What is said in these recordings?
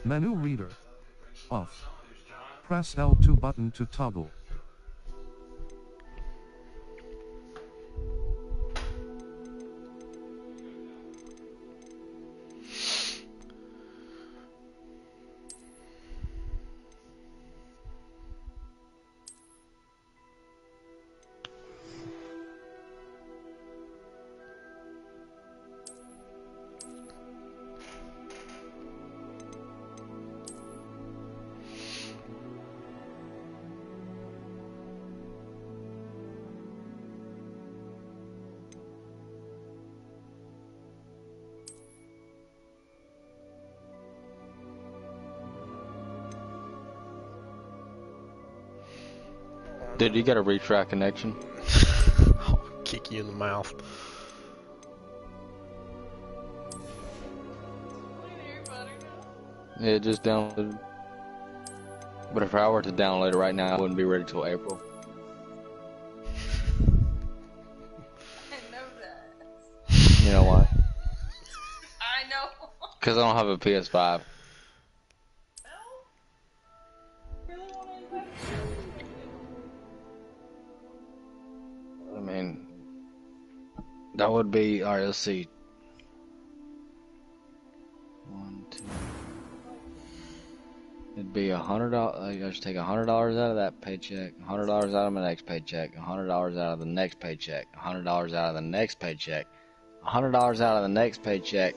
Menu reader. Off. Press L2 button to toggle. Dude, you got a retry connection? I'll kick you in the mouth. Yeah, it just downloaded. But if I were to download it right now, it wouldn't be ready till April. I know that. You know why? I know. Because I don't have a PS5. I mean, that would be, alright, let's see. 1, 2. It'd be $100. I should take $100 out of that paycheck, $100 out of my next paycheck, $100 out of the next paycheck, $100 out of the next paycheck, $100 out of the next paycheck,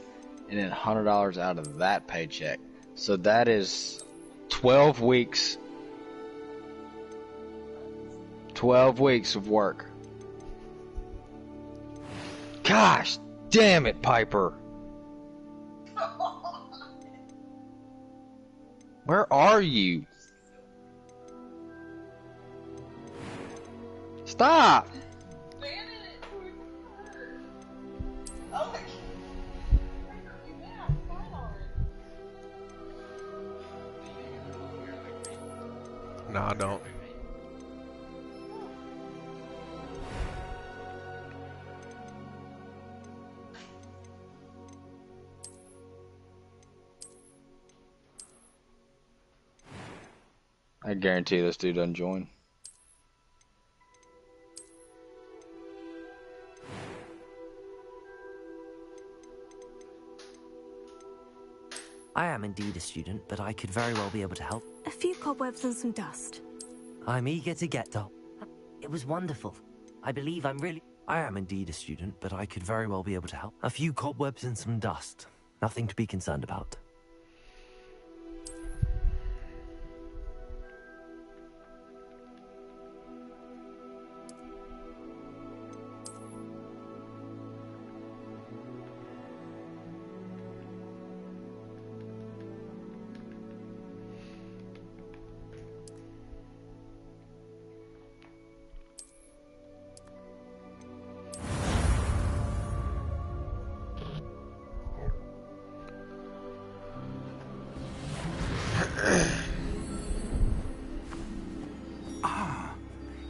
and then $100 out of that paycheck. So that is 12 weeks. 12 weeks of work. Gosh damn it, Piper. Where are you? Stop! No, I don't. I guarantee this dude doesn't join. I am indeed a student, but I could very well be able to help. A few cobwebs and some dust. I'm eager to get to... It was wonderful. I believe I'm really... I am indeed a student, but I could very well be able to help. A few cobwebs and some dust. Nothing to be concerned about.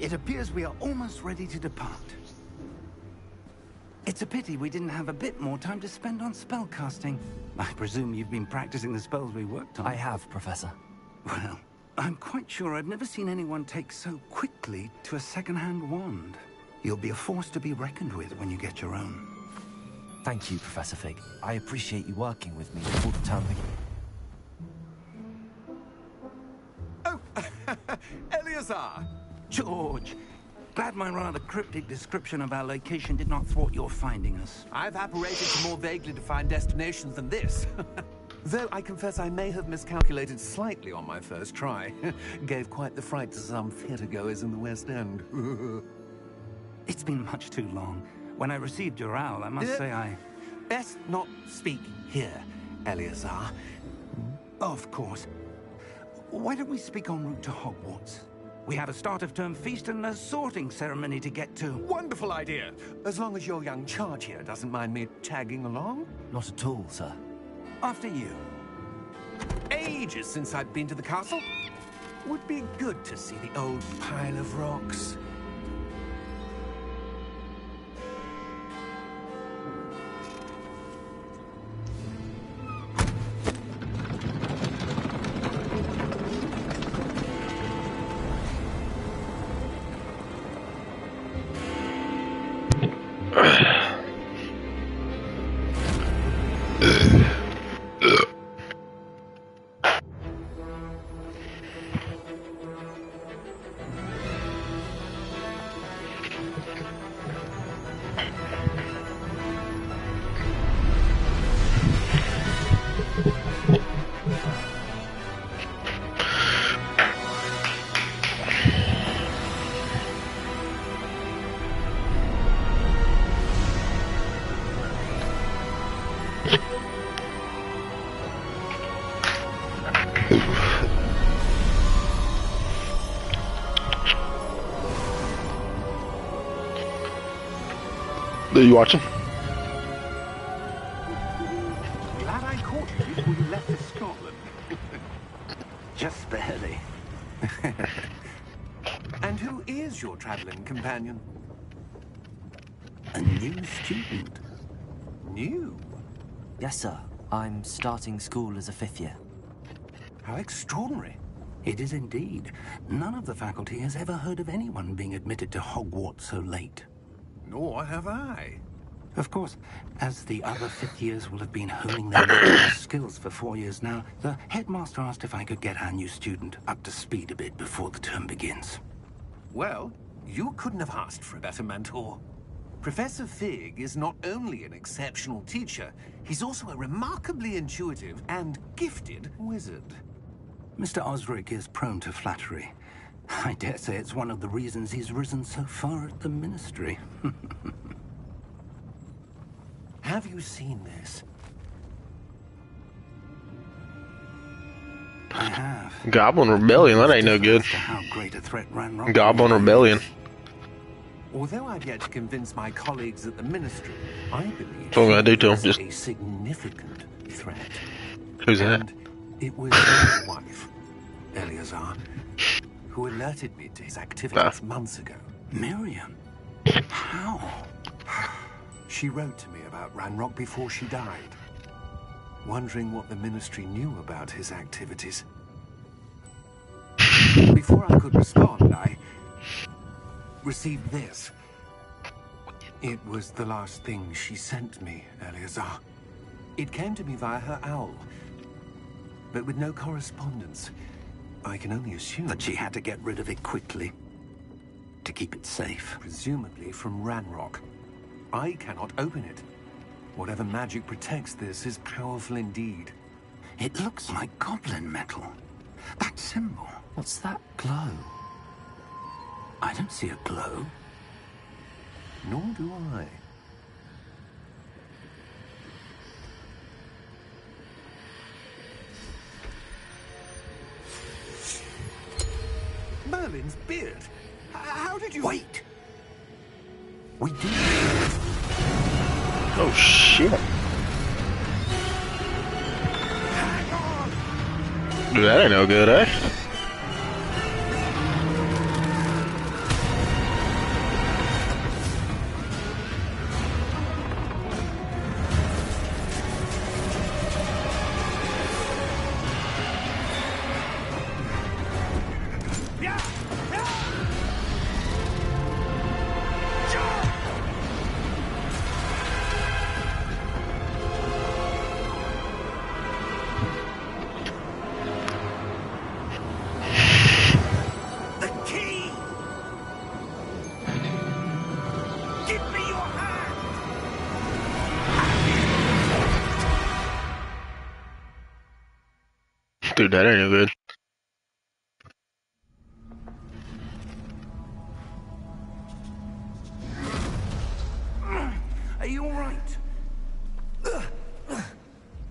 It appears we are almost ready to depart. It's a pity we didn't have a bit more time to spend on spellcasting. I presume you've been practicing the spells we worked on. I have, Professor. Well, I'm quite sure I've never seen anyone take so quickly to a second-hand wand. You'll be a force to be reckoned with when you get your own. Thank you, Professor Fig. I appreciate you working with me before the term begins. Oh, Eleazar! George! Glad my rather cryptic description of our location did not thwart your finding us. I've apparated to more vaguely defined destinations than this. Though I confess I may have miscalculated slightly on my first try. Gave quite the fright to some theatergoers in the West End. It's been much too long. When I received your owl, I must say I... Best not speak here, Eleazar. Of course. Why don't we speak en route to Hogwarts? We have a start-of-term feast and a sorting ceremony to get to. Wonderful idea! As long as your young charge here doesn't mind me tagging along. Not at all, sir. After you. Ages since I've been to the castle. Would be good to see the old pile of rocks. Are you watching? Glad I caught you before you left for Scotland. Just barely. And who is your traveling companion? A new student. New? Yes, sir. I'm starting school as a 5th year. How extraordinary. It is indeed. None of the faculty has ever heard of anyone being admitted to Hogwarts so late. Nor have I. Of course, as the other 5th years will have been honing their skills for 4 years now, the headmaster asked if I could get our new student up to speed a bit before the term begins. Well, you couldn't have asked for a better mentor. Professor Fig is not only an exceptional teacher, he's also a remarkably intuitive and gifted wizard. Mr. Osric is prone to flattery. I dare say it's one of the reasons he's risen so far at the Ministry. Have you seen this? I have. Goblin Rebellion, that ain't no good. How great a threat Ranrock Goblin Rebellion. Although I've yet to convince my colleagues at the Ministry, I believe That's what I'm gonna do to him, it's just- a significant threat. Who's that? And it was my wife, Eleazar, who alerted me to his activities months ago. Miriam? How? She wrote to me about Ranrock before she died, wondering what the Ministry knew about his activities. Before I could respond, I received this. It was the last thing she sent me, Eleazar. It came to me via her owl, but with no correspondence. I can only assume That she had to get rid of it quickly to keep it safe. presumably from Ranrock. I cannot open it. Whatever magic protects this is powerful indeed. It looks like goblin metal. That symbol. What's that glow? I don't see a glow. Nor do I. Merlin's beard. How did you... Wait! We do. Oh shit. Dude, that ain't no good, eh? The key! Give me your hand! Dude, that ain't no good. Are you all right?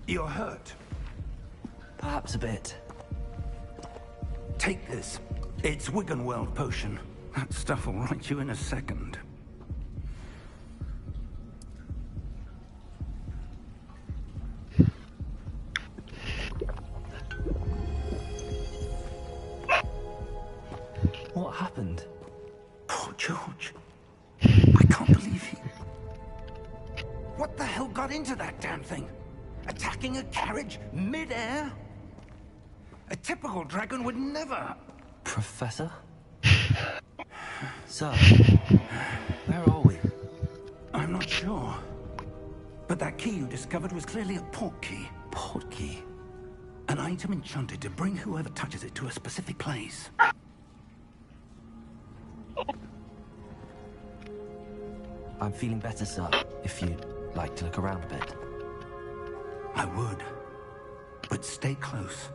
You're hurt. Perhaps a bit. Take this. It's Wiggenweld potion. That stuff will right you in a second. What happened? Poor George. I can't believe he... What the hell got into that damn thing? Attacking a carriage mid-air? A typical dragon would never... Professor? Sir, where are we? I'm not sure. But that key you discovered was clearly a port key. Port key. An item enchanted to bring whoever touches it to a specific place. I'm feeling better, sir. If you'd like to look around a bit. I would. But stay close.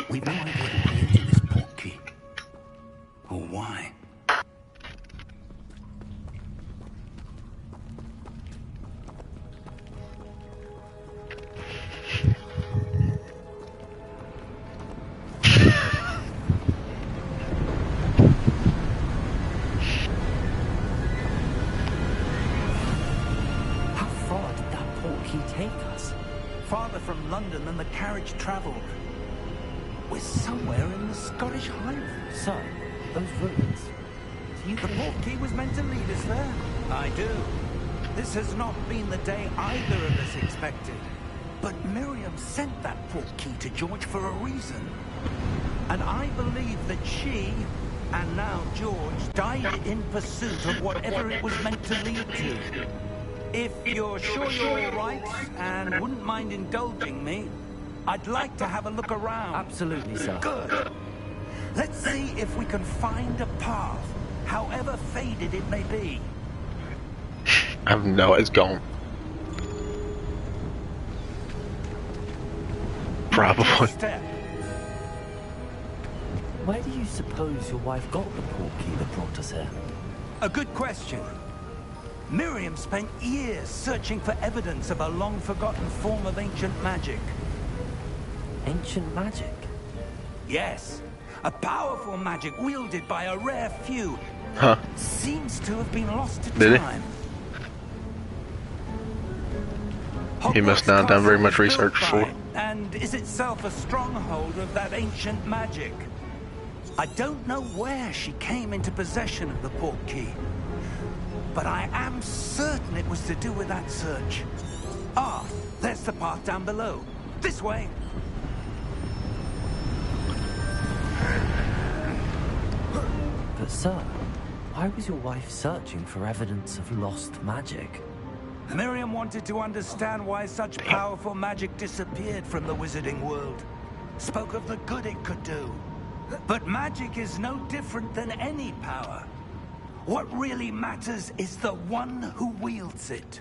We've no idea who created this port key. Or why. How far did that port key take us? Farther from London than the carriage travelled. We're somewhere in the Scottish Highlands. Sir, those ruins. Do you The port key was meant to lead us there. I do. This has not been the day either of us expected. But Miriam sent that port key to George for a reason. And I believe that she, and now George, died in pursuit of whatever it was meant to lead to. If you're sure you're all right and wouldn't mind indulging me, I'd like to have a look around. Absolutely, sir. Good. Let's see if we can find a path, however faded it may be. I know it's gone. Probably. Step. Where do you suppose your wife got the port key that brought us here? A good question. Miriam spent years searching for evidence of a long-forgotten form of ancient magic. Ancient magic? Yes, a powerful magic wielded by a rare few. Huh. Seems to have been lost to Did it? time. He must not have done very much Hogwarts was built research by for. it, and is itself a stronghold of that ancient magic. I don't know where she came into possession of the port key, but I am certain it was to do with that search. Ah, there's the path down below. This way. But sir, why was your wife searching for evidence of lost magic? Miriam wanted to understand why such powerful magic disappeared from the wizarding world. Spoke of the good it could do. But magic is no different than any power. What really matters is the one who wields it.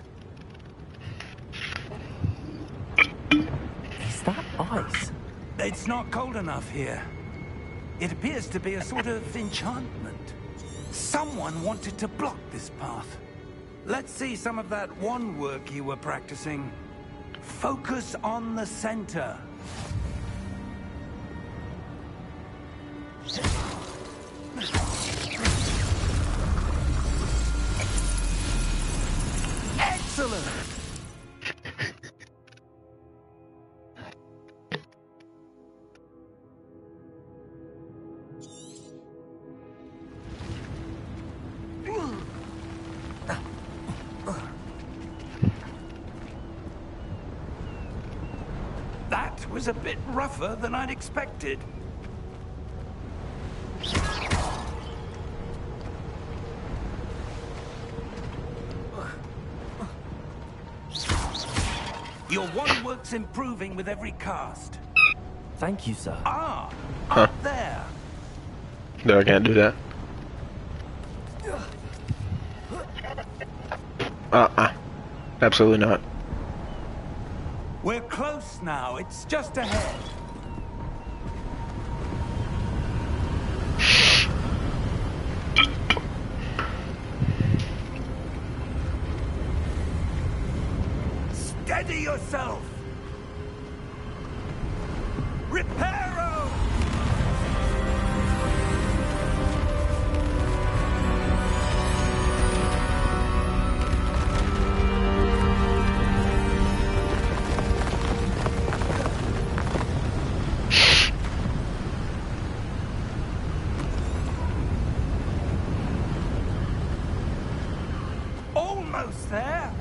Is that ice? It's not cold enough here. It appears to be a sort of enchantment. Someone wanted to block this path. Let's see some of that wand work you were practicing. Focus on the center. Excellent! That was a bit rougher than I'd expected. Your wand work's improving with every cast. Thank you, sir. Ah, Huh. up there. No, I can't do that. Absolutely not. We're close now. It's just ahead. Steady yourself. Reparo! Almost there.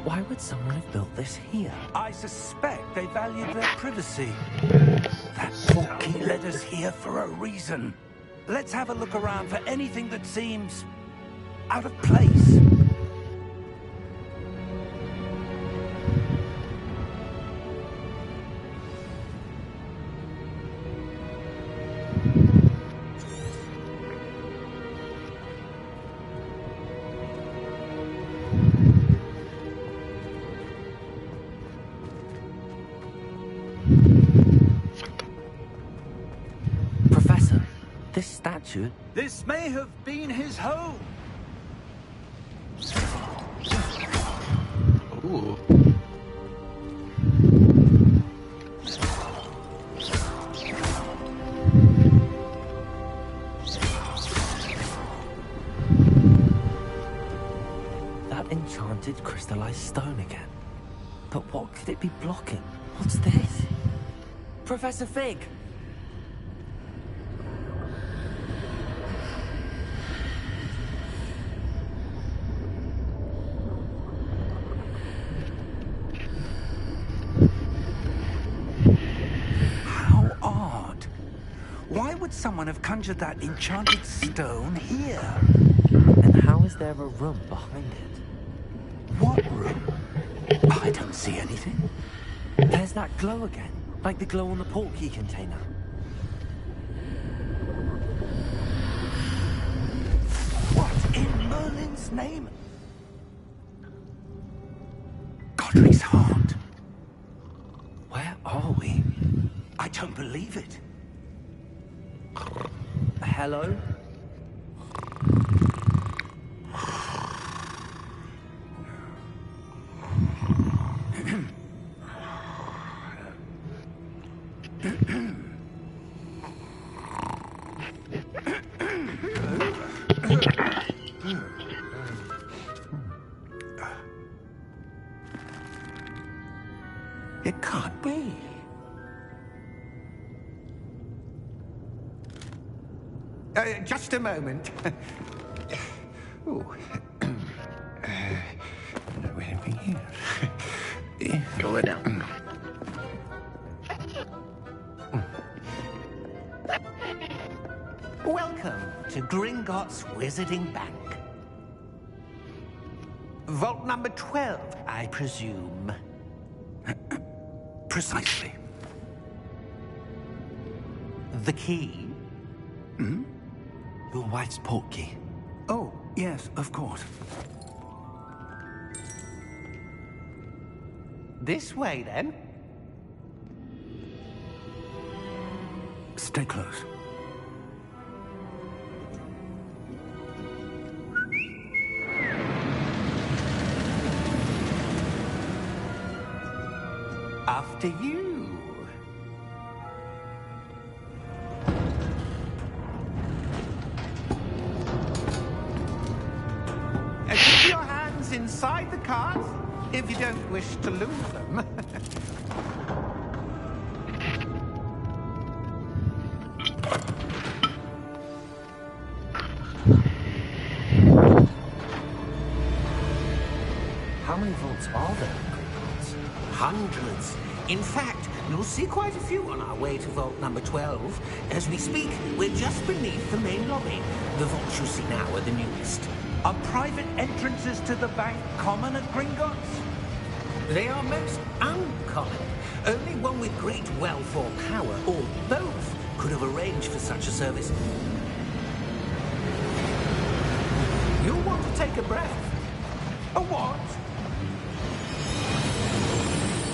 Why would someone have built this here? I suspect they valued their privacy. That portkey led us here for a reason. Let's have a look around for anything that seems out of place. Professor, this statue... This may have been his home. Ooh. That enchanted crystallized stone again. But what could it be blocking? What's this? Professor Fig! How odd. Why would someone have conjured that enchanted stone here? And how is there a room behind it? What room? I don't see anything. There's that glow again, like the glow on the portkey container. What in Merlin's name? Godric's heart. Where are we? I don't believe it. Hello? It can't be. Just a moment. Ooh. Where have we here? Go lay down. Welcome to Gringotts Wizarding Bank. Vault number 12, I presume. Precisely. The key? Hmm? Your wife's portkey. Oh, yes, of course. This way, then. Stay close. After you. Keep your hands inside the cart if you don't wish to lose them. How many vaults are there in Gringotts? Hundreds. In fact, you'll see quite a few on our way to vault number 12. As we speak, we're just beneath the main lobby. The vaults you see now are the newest. Are private entrances to the bank common at Gringotts? They are most uncommon. Only one with great wealth or power, or both, could have arranged for such a service. You'll want to take a breath. A what?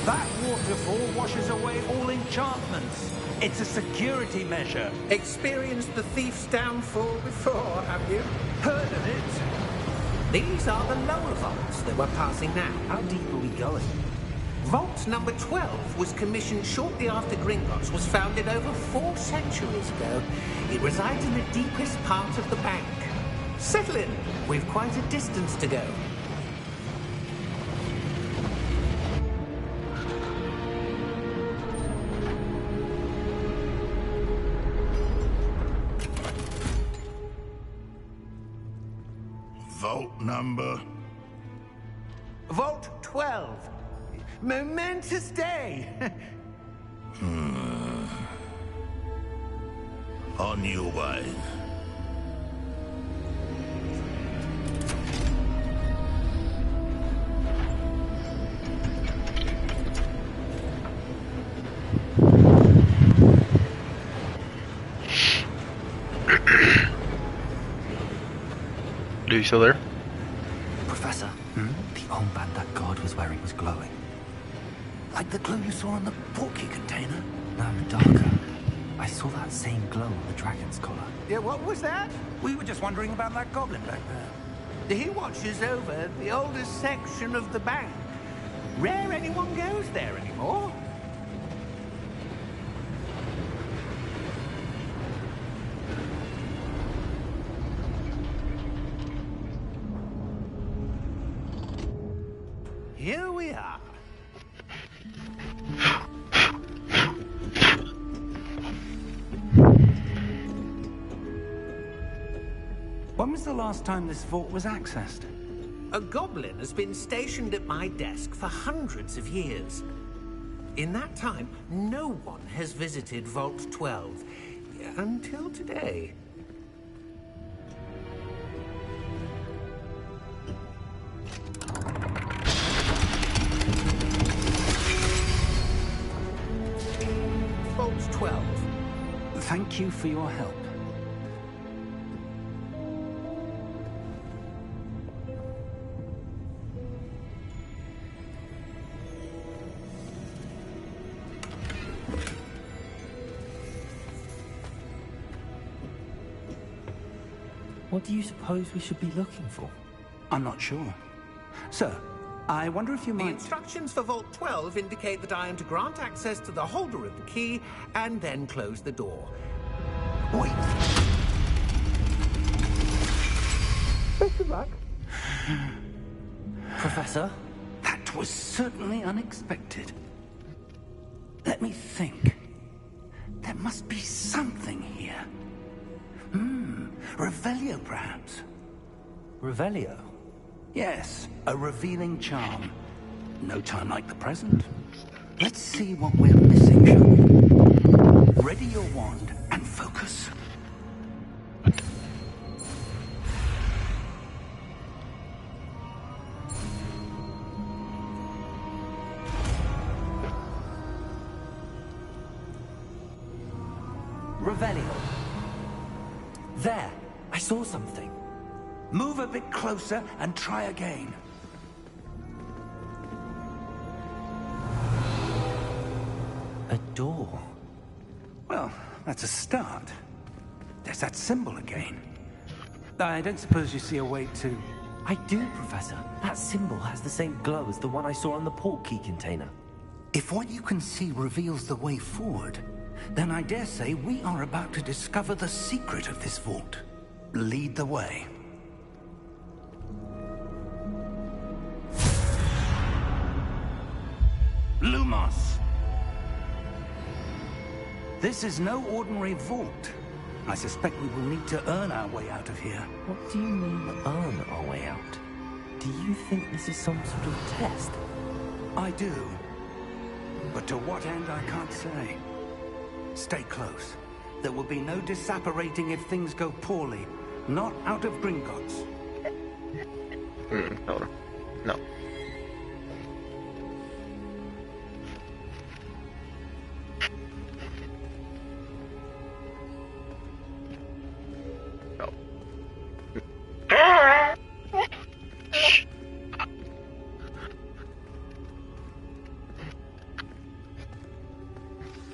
That waterfall washes away all enchantments. It's a security measure. Experienced the thief's downfall before, have you? Heard of it? These are the lower vaults that we're passing now. How deep are we going? Vault number 12 was commissioned shortly after Gringotts was founded over 4 centuries ago. It resides in the deepest part of the bank. Settle in. We've quite a distance to go. Vault number? Vault 12. Momentous day. On your way. Are you still there? Professor, the armband that guard was wearing was glowing. Like the glow you saw on the portkey container? No, darker. I saw that same glow on the dragon's collar. Yeah, what was that? We were just wondering about that goblin back there. He watches over the oldest section of the bank. Rare anyone goes there anymore. Here we are. When was the last time this vault was accessed? A goblin has been stationed at my desk for hundreds of years. In that time, no one has visited Vault 12 until today. Vault 12. Thank you for your help. What do you suppose we should be looking for? I'm not sure. Sir, I wonder if you The might... instructions for Vault 12 indicate that I am to grant access to the holder of the key and then close the door. Wait. Best of luck. Professor? That was certainly unexpected. Let me think. There must be something here. Revelio, perhaps. Revelio? Yes, a revealing charm. No time like the present. Let's see what we're missing, shall we? Ready your wand and focus. Revelio. There! I saw something. Move a bit closer and try again. A door. Well, that's a start. There's that symbol again. I don't suppose you see a way to... I do, Professor. That symbol has the same glow as the one I saw on the portkey container. If what you can see reveals the way forward, then I dare say we are about to discover the secret of this vault. Lead the way. Lumos! This is no ordinary vault. I suspect we will need to earn our way out of here. What do you mean, earn our way out? Do you think this is some sort of test? I do. But to what end, I can't say. Stay close. There will be no disapparating if things go poorly. Not out of Gringotts. No. No. No.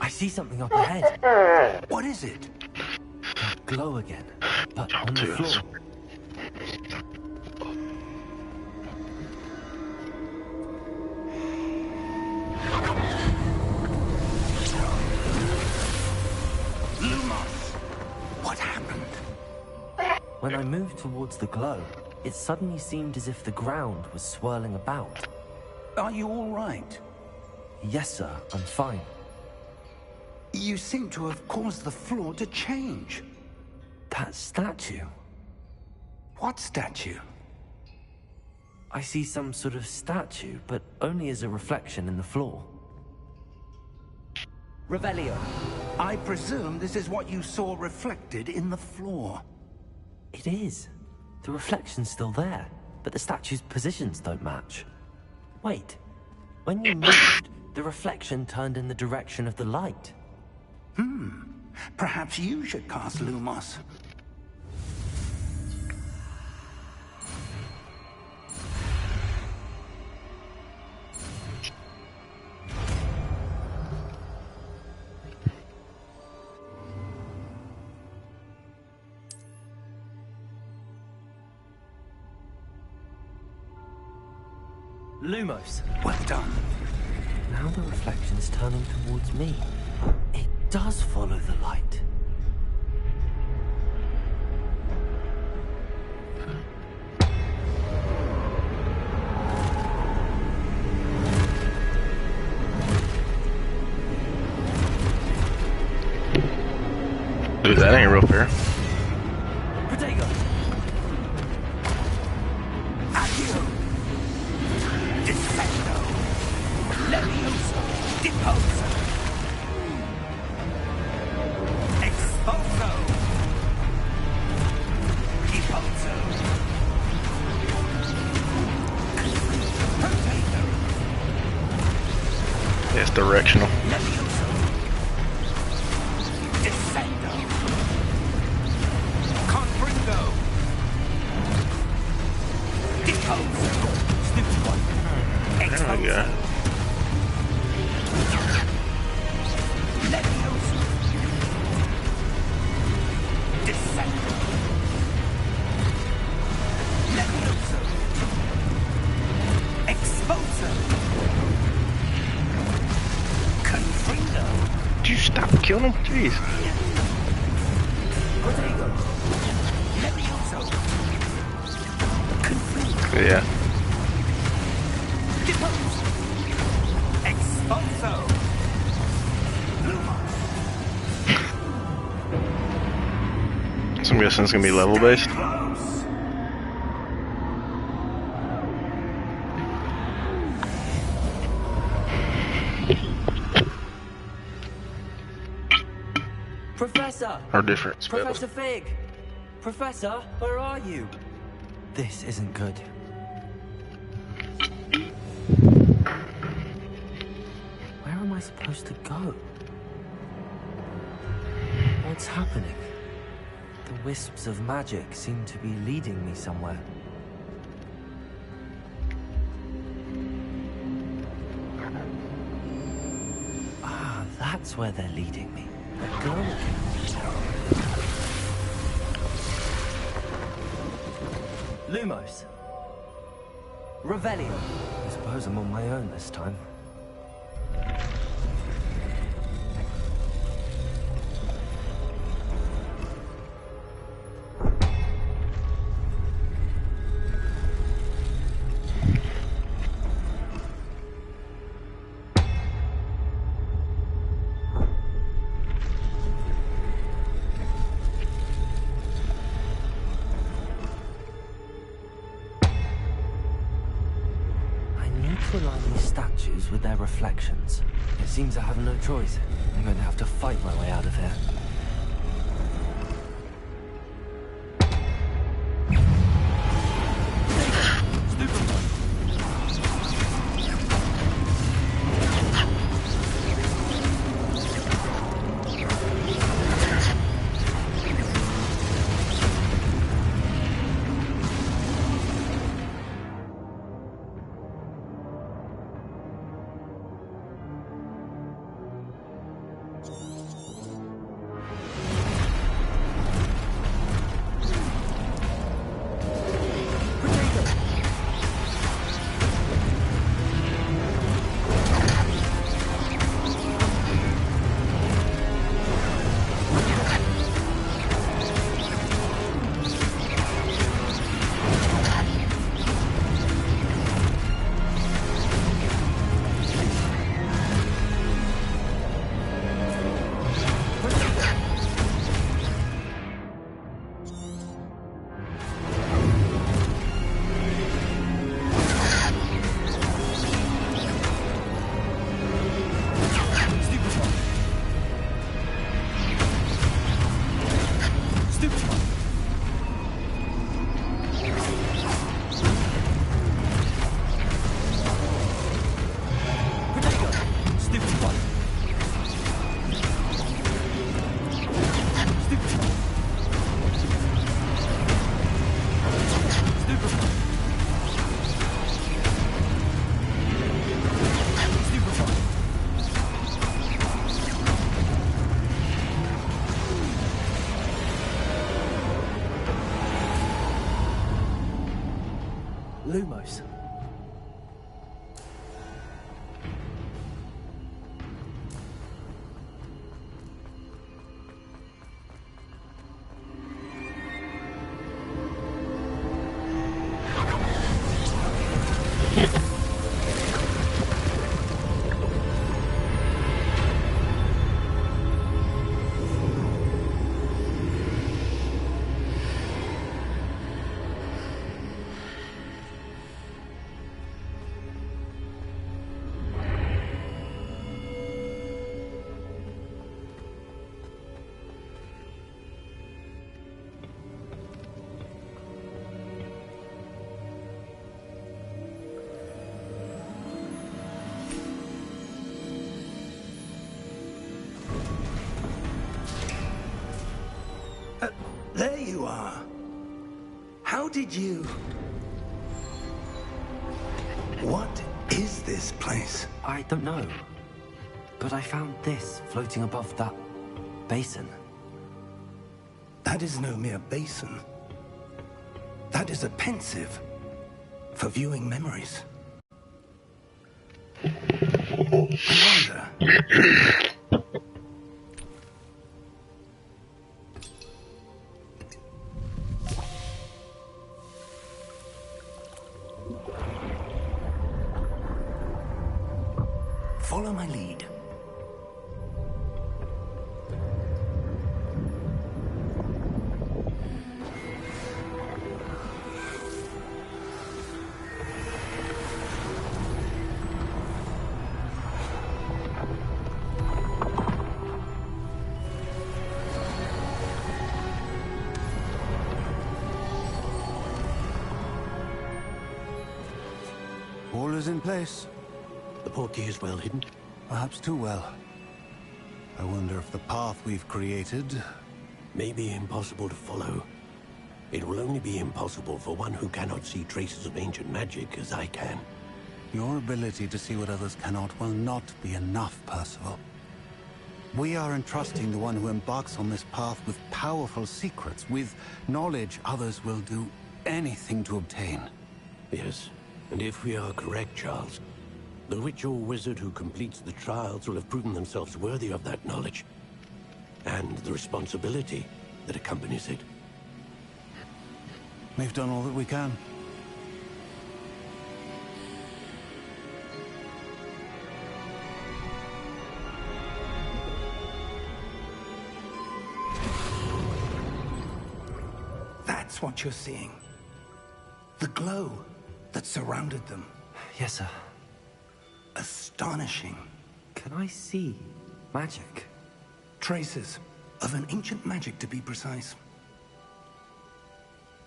I see something up ahead. What is it? That glow again, but on the Dude, that's- floor. Lumos! What happened? When I moved towards the glow, it suddenly seemed as if the ground was swirling about. Are you all right? Yes, sir, I'm fine. You seem to have caused the floor to change. That statue. What statue? I see some sort of statue, but only as a reflection in the floor. Revelio. I presume this is what you saw reflected in the floor. It is. The reflection's still there, but the statue's positions don't match. Wait. When you moved, the reflection turned in the direction of the light. Perhaps you should cast Lumos. Lumos. Well done. Now the reflection's turning towards me. It does follow the light. Dude, that ain't real fair. Protego! Accio. Defendo. Levioso. Deposo. Exposo. Deposo. Potato. Yeah, it's directional. Levioso. Defendo. Confringo. Deposo. Stupid one. Oh my god. Levioso. Descendo. Levioso. Exposo. Confringo. Did you stop killing him? Jeez. Protego. Levioso. Confringo. Yeah. Depose. Exposo. Lumos. So I'm guessing it's gonna be level based. Close. Professor! Or different spells. Professor Fig! Professor, where are you? This isn't good. Where am I supposed to go? What's happening? The wisps of magic seem to be leading me somewhere. Ah, that's where they're leading me. They're glowing. Lumos. Revelio. I suppose I'm on my own this time. To align these statues with their reflections. It seems I have no choice. I'm going to have to fight my way out of here. Lumos. There you are. How did you... What is this place? I don't know. But I found this floating above that basin. That is no mere basin. That is a pensive for viewing memories. I wonder... Follow my lead. All is in place. The portkey is well hidden. Perhaps too well. I wonder if the path we've created... May be impossible to follow. It will only be impossible for one who cannot see traces of ancient magic as I can. Your ability to see what others cannot will not be enough, Percival. We are entrusting the one who embarks on this path with powerful secrets, with knowledge others will do anything to obtain. Yes, and if we are correct, Charles, the witch or wizard who completes the trials will have proven themselves worthy of that knowledge, and the responsibility that accompanies it. We've done all that we can. That's what you're seeing. The glow that surrounded them. Yes, sir. Astonishing. Can I see magic? Traces of an ancient magic, to be precise.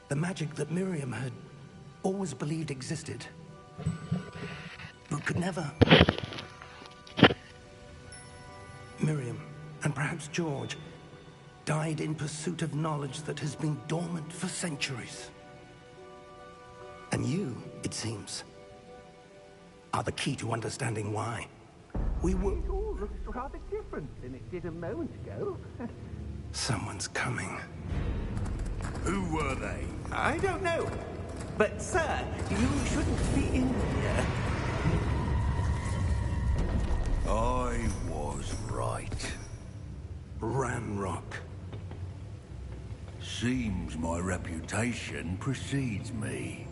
The magic that Miriam had always believed existed, but could never. Miriam, and perhaps George, died in pursuit of knowledge that has been dormant for centuries. And you, it seems, are the key to understanding why. We were... It all looks rather different than it did a moment ago. Someone's coming. Who were they? I don't know. But, sir, you shouldn't be in here. I was right. Ramrock. Seems my reputation precedes me.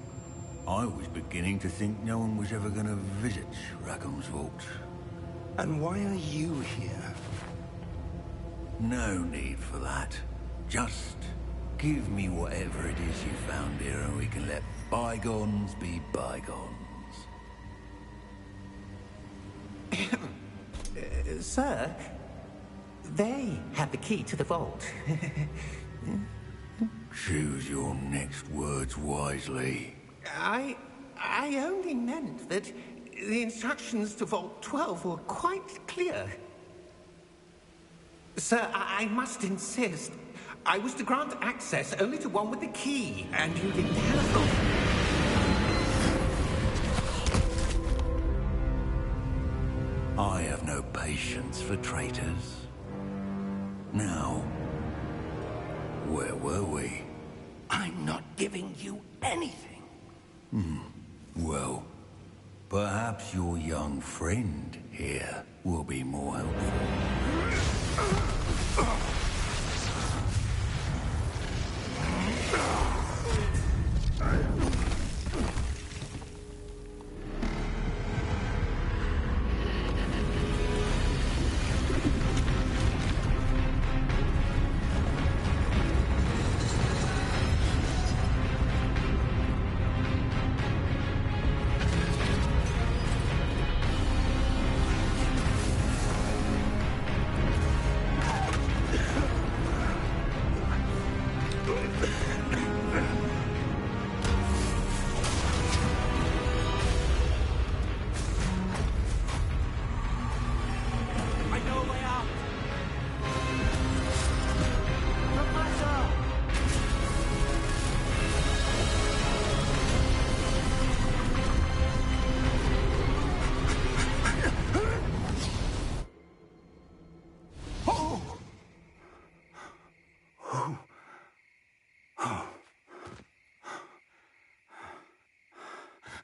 I was beginning to think no one was ever going to visit Rackham's vault. And why are you here? No need for that. Just give me whatever it is you found here and we can let bygones be bygones. Sir, they have the key to the vault. Choose your next words wisely. I only meant that the instructions to Vault 12 were quite clear. Sir, I must insist. I was to grant access only to one with the key, and you didn't telephone. I have no patience for traitors. Now, where were we? I'm not giving you anything. Well, perhaps your young friend here will be more helpful.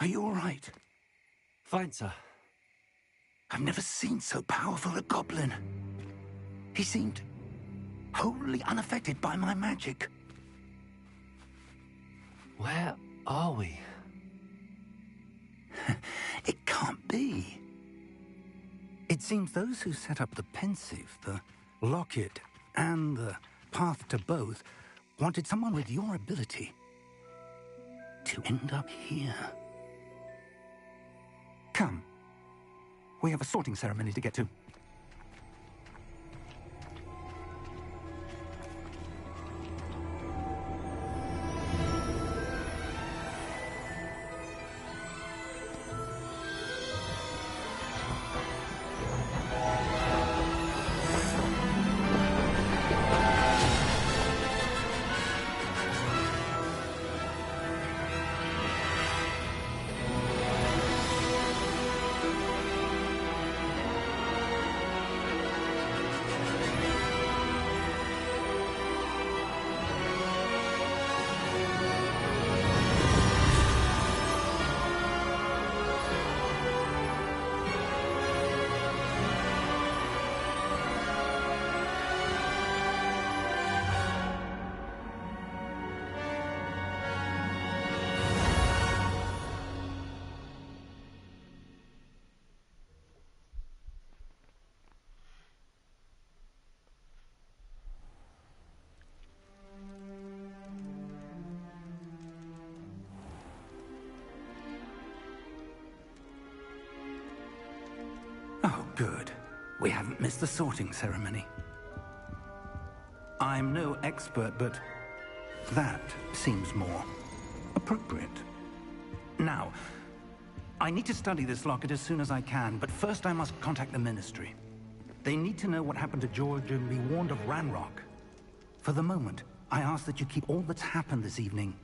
Are you all right? Fine, sir. I've never seen so powerful a goblin. He seemed wholly unaffected by my magic. Where are we? It can't be. It seems those who set up the pensive, the locket, and the path to both wanted someone with your ability to end up here. Come. We have a sorting ceremony to get to. Oh, good. We haven't missed the sorting ceremony. I'm no expert, but that seems more appropriate. Now, I need to study this locket as soon as I can, but first I must contact the Ministry. They need to know what happened to George and be warned of Ranrock. For the moment, I ask that you keep all that's happened this evening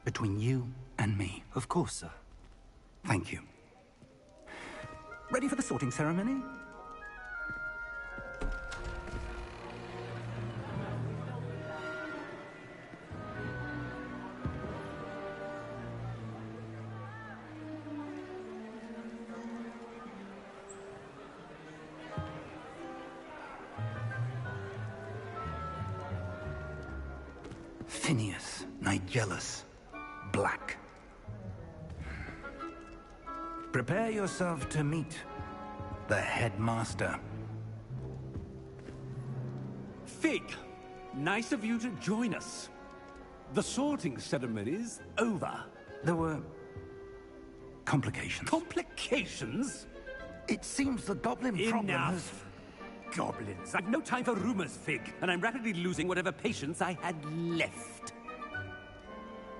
between you and me. Of course, sir. Thank you. Ready for the sorting ceremony? Phineas, Nigellus, Black. Prepare yourself to meet the headmaster. Fig, nice of you to join us. The sorting ceremony's over. There were complications. Complications? It seems the goblin problem has... Enough. Goblins. I've no time for rumors, Fig, and I'm rapidly losing whatever patience I had left.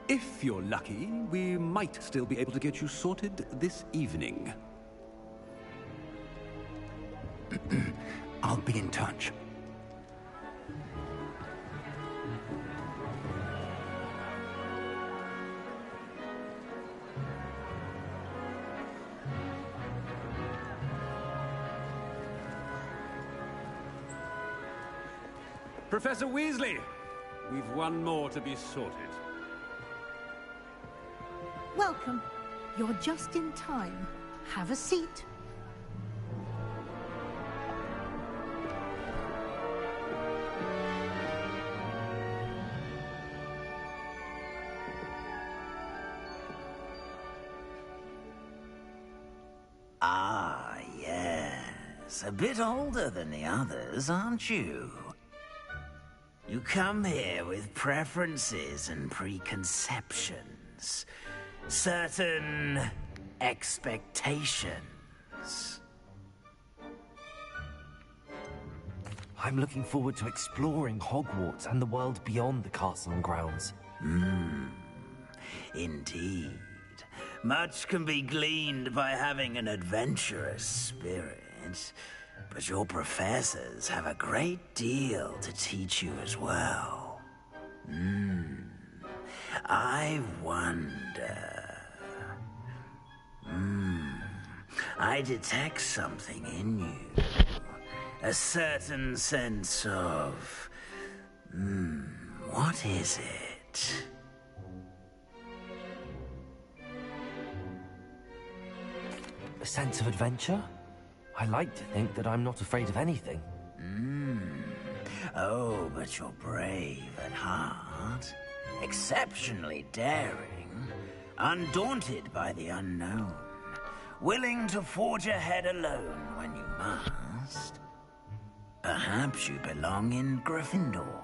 If you're lucky, we might still be able to get you sorted this evening. I'll be in touch. Professor Weasley, we've one more to be sorted. Welcome. You're just in time. Have a seat. Ah, yes. A bit older than the others, aren't you? You come here with preferences and preconceptions. Certain expectations. I'm looking forward to exploring Hogwarts and the world beyond the castle and grounds. Indeed. Much can be gleaned by having an adventurous spirit, but your professors have a great deal to teach you as well. I wonder... I detect something in you. A certain sense of... what is it? A sense of adventure? I like to think that I'm not afraid of anything. Oh, but you're brave at heart. Exceptionally daring. Undaunted by the unknown. Willing to forge ahead alone when you must. Perhaps you belong in Gryffindor.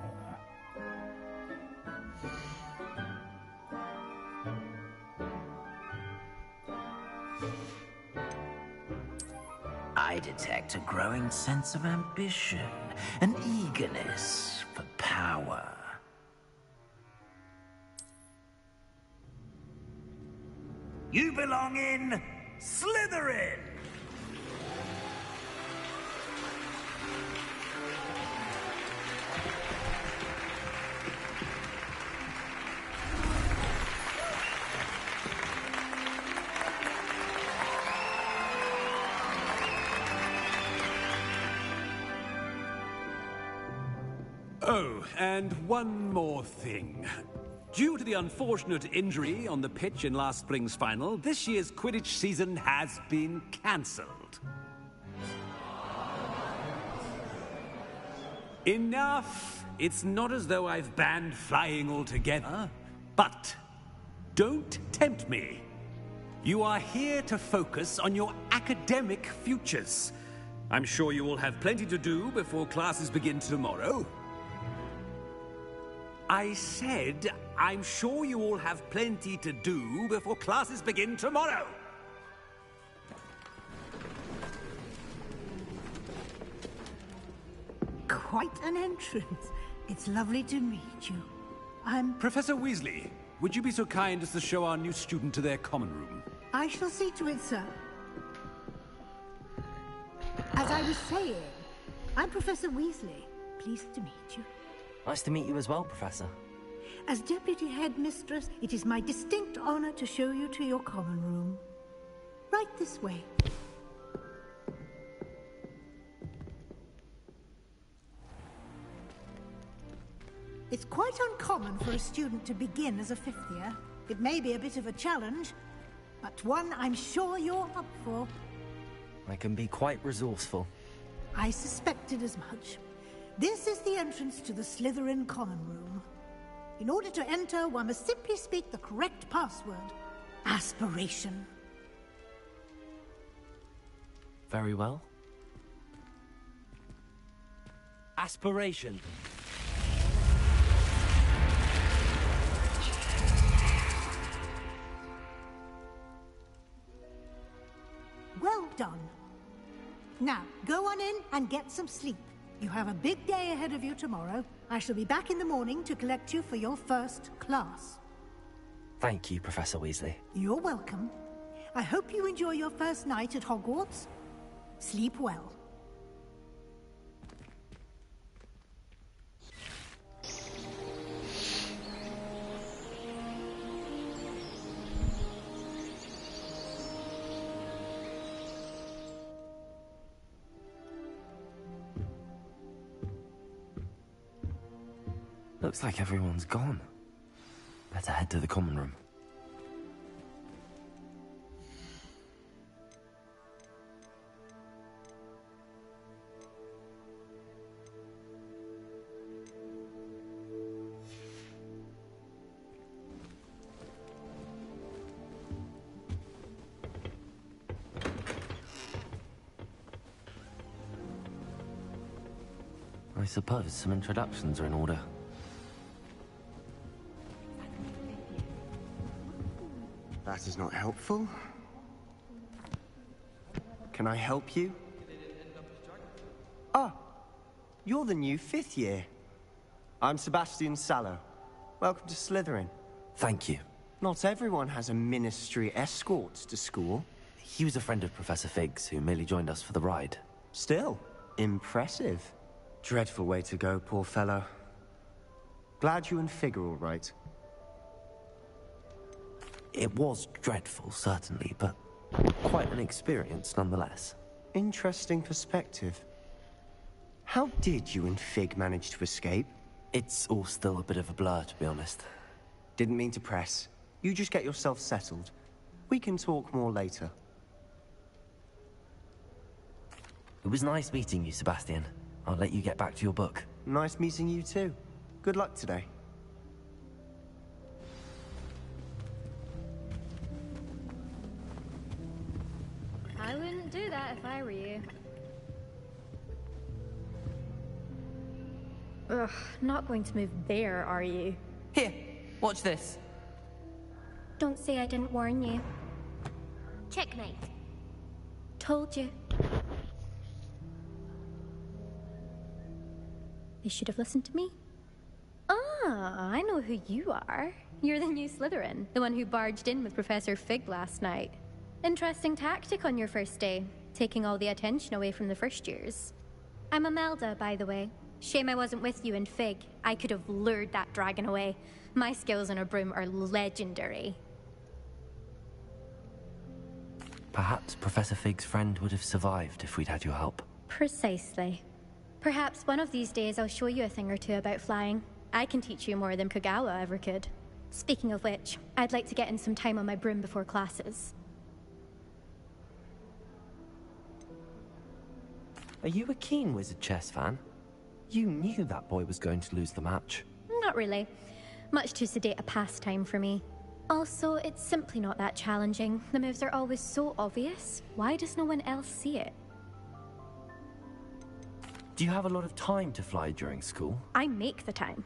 I detect a growing sense of ambition, an eagerness for power. You belong in Slytherin! Oh, and one more thing. Due to the unfortunate injury on the pitch in last spring's final, this year's Quidditch season has been cancelled. Enough! It's not as though I've banned flying altogether, but don't tempt me. You are here to focus on your academic futures. I'm sure you will have plenty to do before classes begin tomorrow. I said, I'm sure you all have plenty to do before classes begin tomorrow. Quite an entrance. It's lovely to meet you. I'm... Professor Weasley, would you be so kind as to show our new student to their common room? I shall see to it, sir. As I was saying, I'm Professor Weasley. Pleased to meet you. Nice to meet you as well, Professor. As Deputy Headmistress, it is my distinct honor to show you to your common room. Right this way. It's quite uncommon for a student to begin as a fifth year. It may be a bit of a challenge, but one I'm sure you're up for. I can be quite resourceful. I suspected as much. This is the entrance to the Slytherin common room. In order to enter, one must simply speak the correct password. Aspiration. Very well. Aspiration. Well done. Now, go on in and get some sleep. You have a big day ahead of you tomorrow. I shall be back in the morning to collect you for your first class. Thank you, Professor Weasley. You're welcome. I hope you enjoy your first night at Hogwarts. Sleep well. Looks like everyone's gone. Better head to the common room. I suppose some introductions are in order. That is not helpful. Can I help you? Ah, you're the new 5th year. I'm Sebastian Sallow. Welcome to Slytherin. Thank you. Not everyone has a ministry escort to school. He was a friend of Professor Fig's who merely joined us for the ride. Still, impressive. Dreadful way to go, poor fellow. Glad you and Fig are all right. It was dreadful, certainly, but quite an experience nonetheless. Interesting perspective. How did you and Fig manage to escape? It's all still a bit of a blur, to be honest. Didn't mean to press. You just get yourself settled. We can talk more later. It was nice meeting you, Sebastian. I'll let you get back to your book. Nice meeting you too. Good luck today. I wouldn't do that if I were you. Ugh, not going to move there, are you? Here, watch this. Don't say I didn't warn you. Checkmate. Told you. They should have listened to me. Ah, I know who you are. You're the new Slytherin, the one who barged in with Professor Fig last night. Interesting tactic on your first day, taking all the attention away from the first years. I'm Imelda, by the way. Shame I wasn't with you and Fig. I could have lured that dragon away. My skills on a broom are legendary. Perhaps Professor Fig's friend would have survived if we'd had your help. Precisely. Perhaps one of these days I'll show you a thing or two about flying. I can teach you more than Kogawa ever could. Speaking of which, I'd like to get in some time on my broom before classes. Are you a keen Wizard chess fan? You knew that boy was going to lose the match. Not really. Much too sedate a pastime for me. Also, it's simply not that challenging. The moves are always so obvious. Why does no one else see it? Do you have a lot of time to fly during school? I make the time.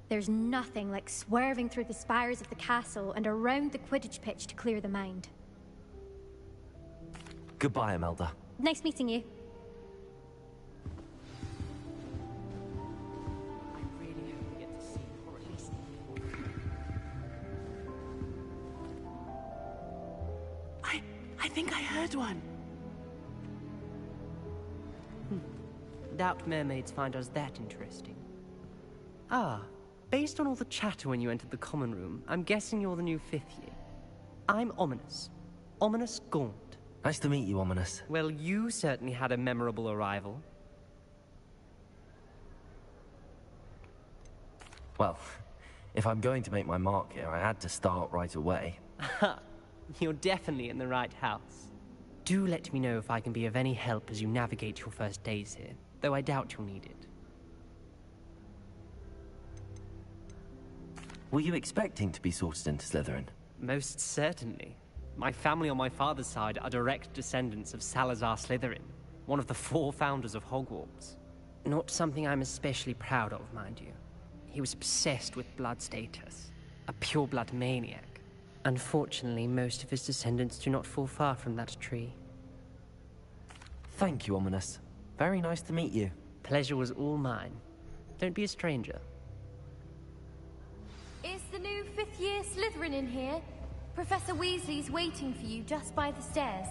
There's nothing like swerving through the spires of the castle and around the Quidditch pitch to clear the mind. Goodbye, Imelda. Nice meeting you. I think I heard one. Doubt mermaids find us that interesting. Ah, based on all the chatter when you entered the common room, I'm guessing you're the new 5th year. I'm Ominous. Ominous Gaunt. Nice to meet you, Ominous. Well, you certainly had a memorable arrival. Well, if I'm going to make my mark here, I had to start right away. Ha! You're definitely in the right house. Do let me know if I can be of any help as you navigate your first days here, though I doubt you'll need it. Were you expecting to be sorted into Slytherin? Most certainly. My family on my father's side are direct descendants of Salazar Slytherin, one of the 4 founders of Hogwarts. Not something I'm especially proud of, mind you. He was obsessed with blood status, a pure-blood maniac. Unfortunately, most of his descendants do not fall far from that tree. Thank you, Ominous. Very nice to meet you. Pleasure was all mine. Don't be a stranger. Is the new 5th year Slytherin in here? Professor Weasley's waiting for you just by the stairs.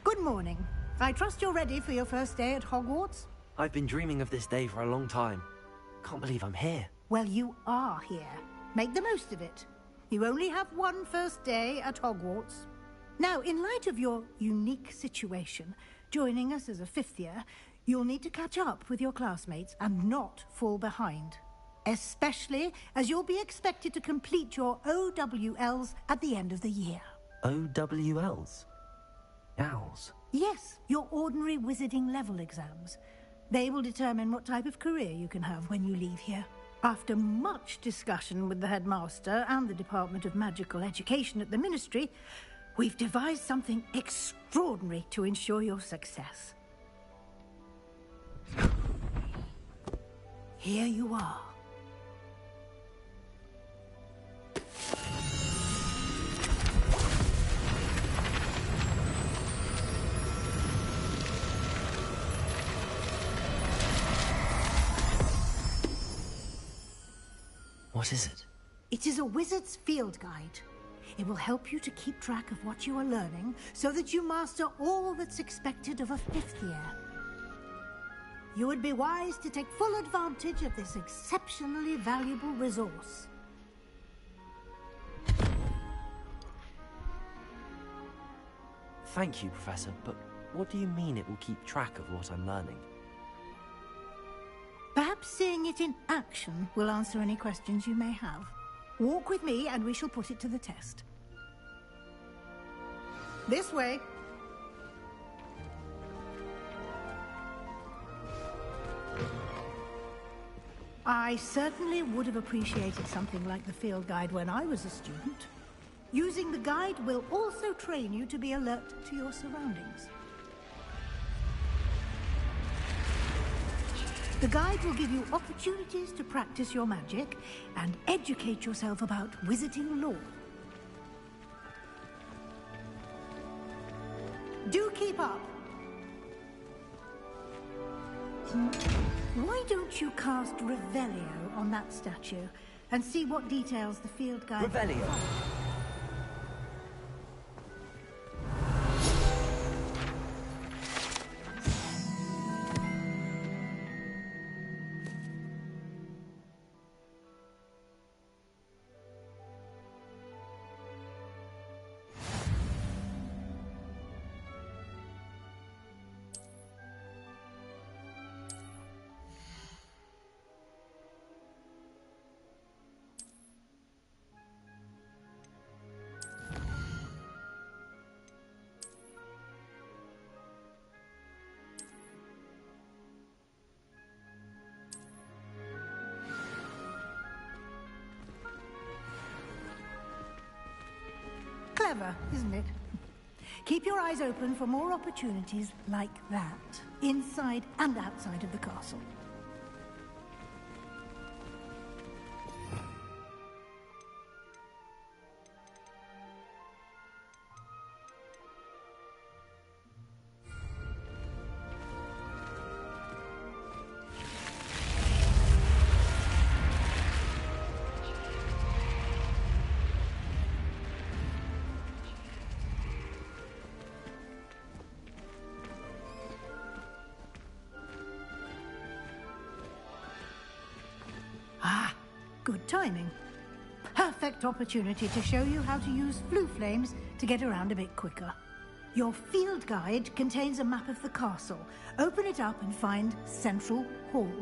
Good morning. I trust you're ready for your first day at Hogwarts? I've been dreaming of this day for a long time. Can't believe I'm here. Well, you are here. Make the most of it. You only have one first day at Hogwarts. Now, in light of your unique situation, joining us as a 5th year, you'll need to catch up with your classmates and not fall behind. Especially as you'll be expected to complete your OWLs at the end of the year. OWLs? Owls? Yes, your ordinary wizarding level exams. They will determine what type of career you can have when you leave here. After much discussion with the headmaster and the Department of Magical Education at the Ministry, we've devised something extraordinary to ensure your success. Here you are. What is it? It is a wizard's field guide. It will help you to keep track of what you are learning so that you master all that's expected of a 5th year. You would be wise to take full advantage of this exceptionally valuable resource. Thank you, Professor, but what do you mean it will keep track of what I'm learning? Perhaps seeing it in action will answer any questions you may have. Walk with me and we shall put it to the test. This way. I certainly would have appreciated something like the field guide when I was a student. Using the guide will also train you to be alert to your surroundings. The guide will give you opportunities to practice your magic and educate yourself about wizarding lore. Do keep up. Why don't you cast Revelio on that statue and see what details the field guide... Revelio! Clever, isn't it? Keep your eyes open for more opportunities like that, inside and outside of the castle. Good timing. Perfect opportunity to show you how to use flue flames to get around a bit quicker. Your field guide contains a map of the castle. Open it up and find Central Hall.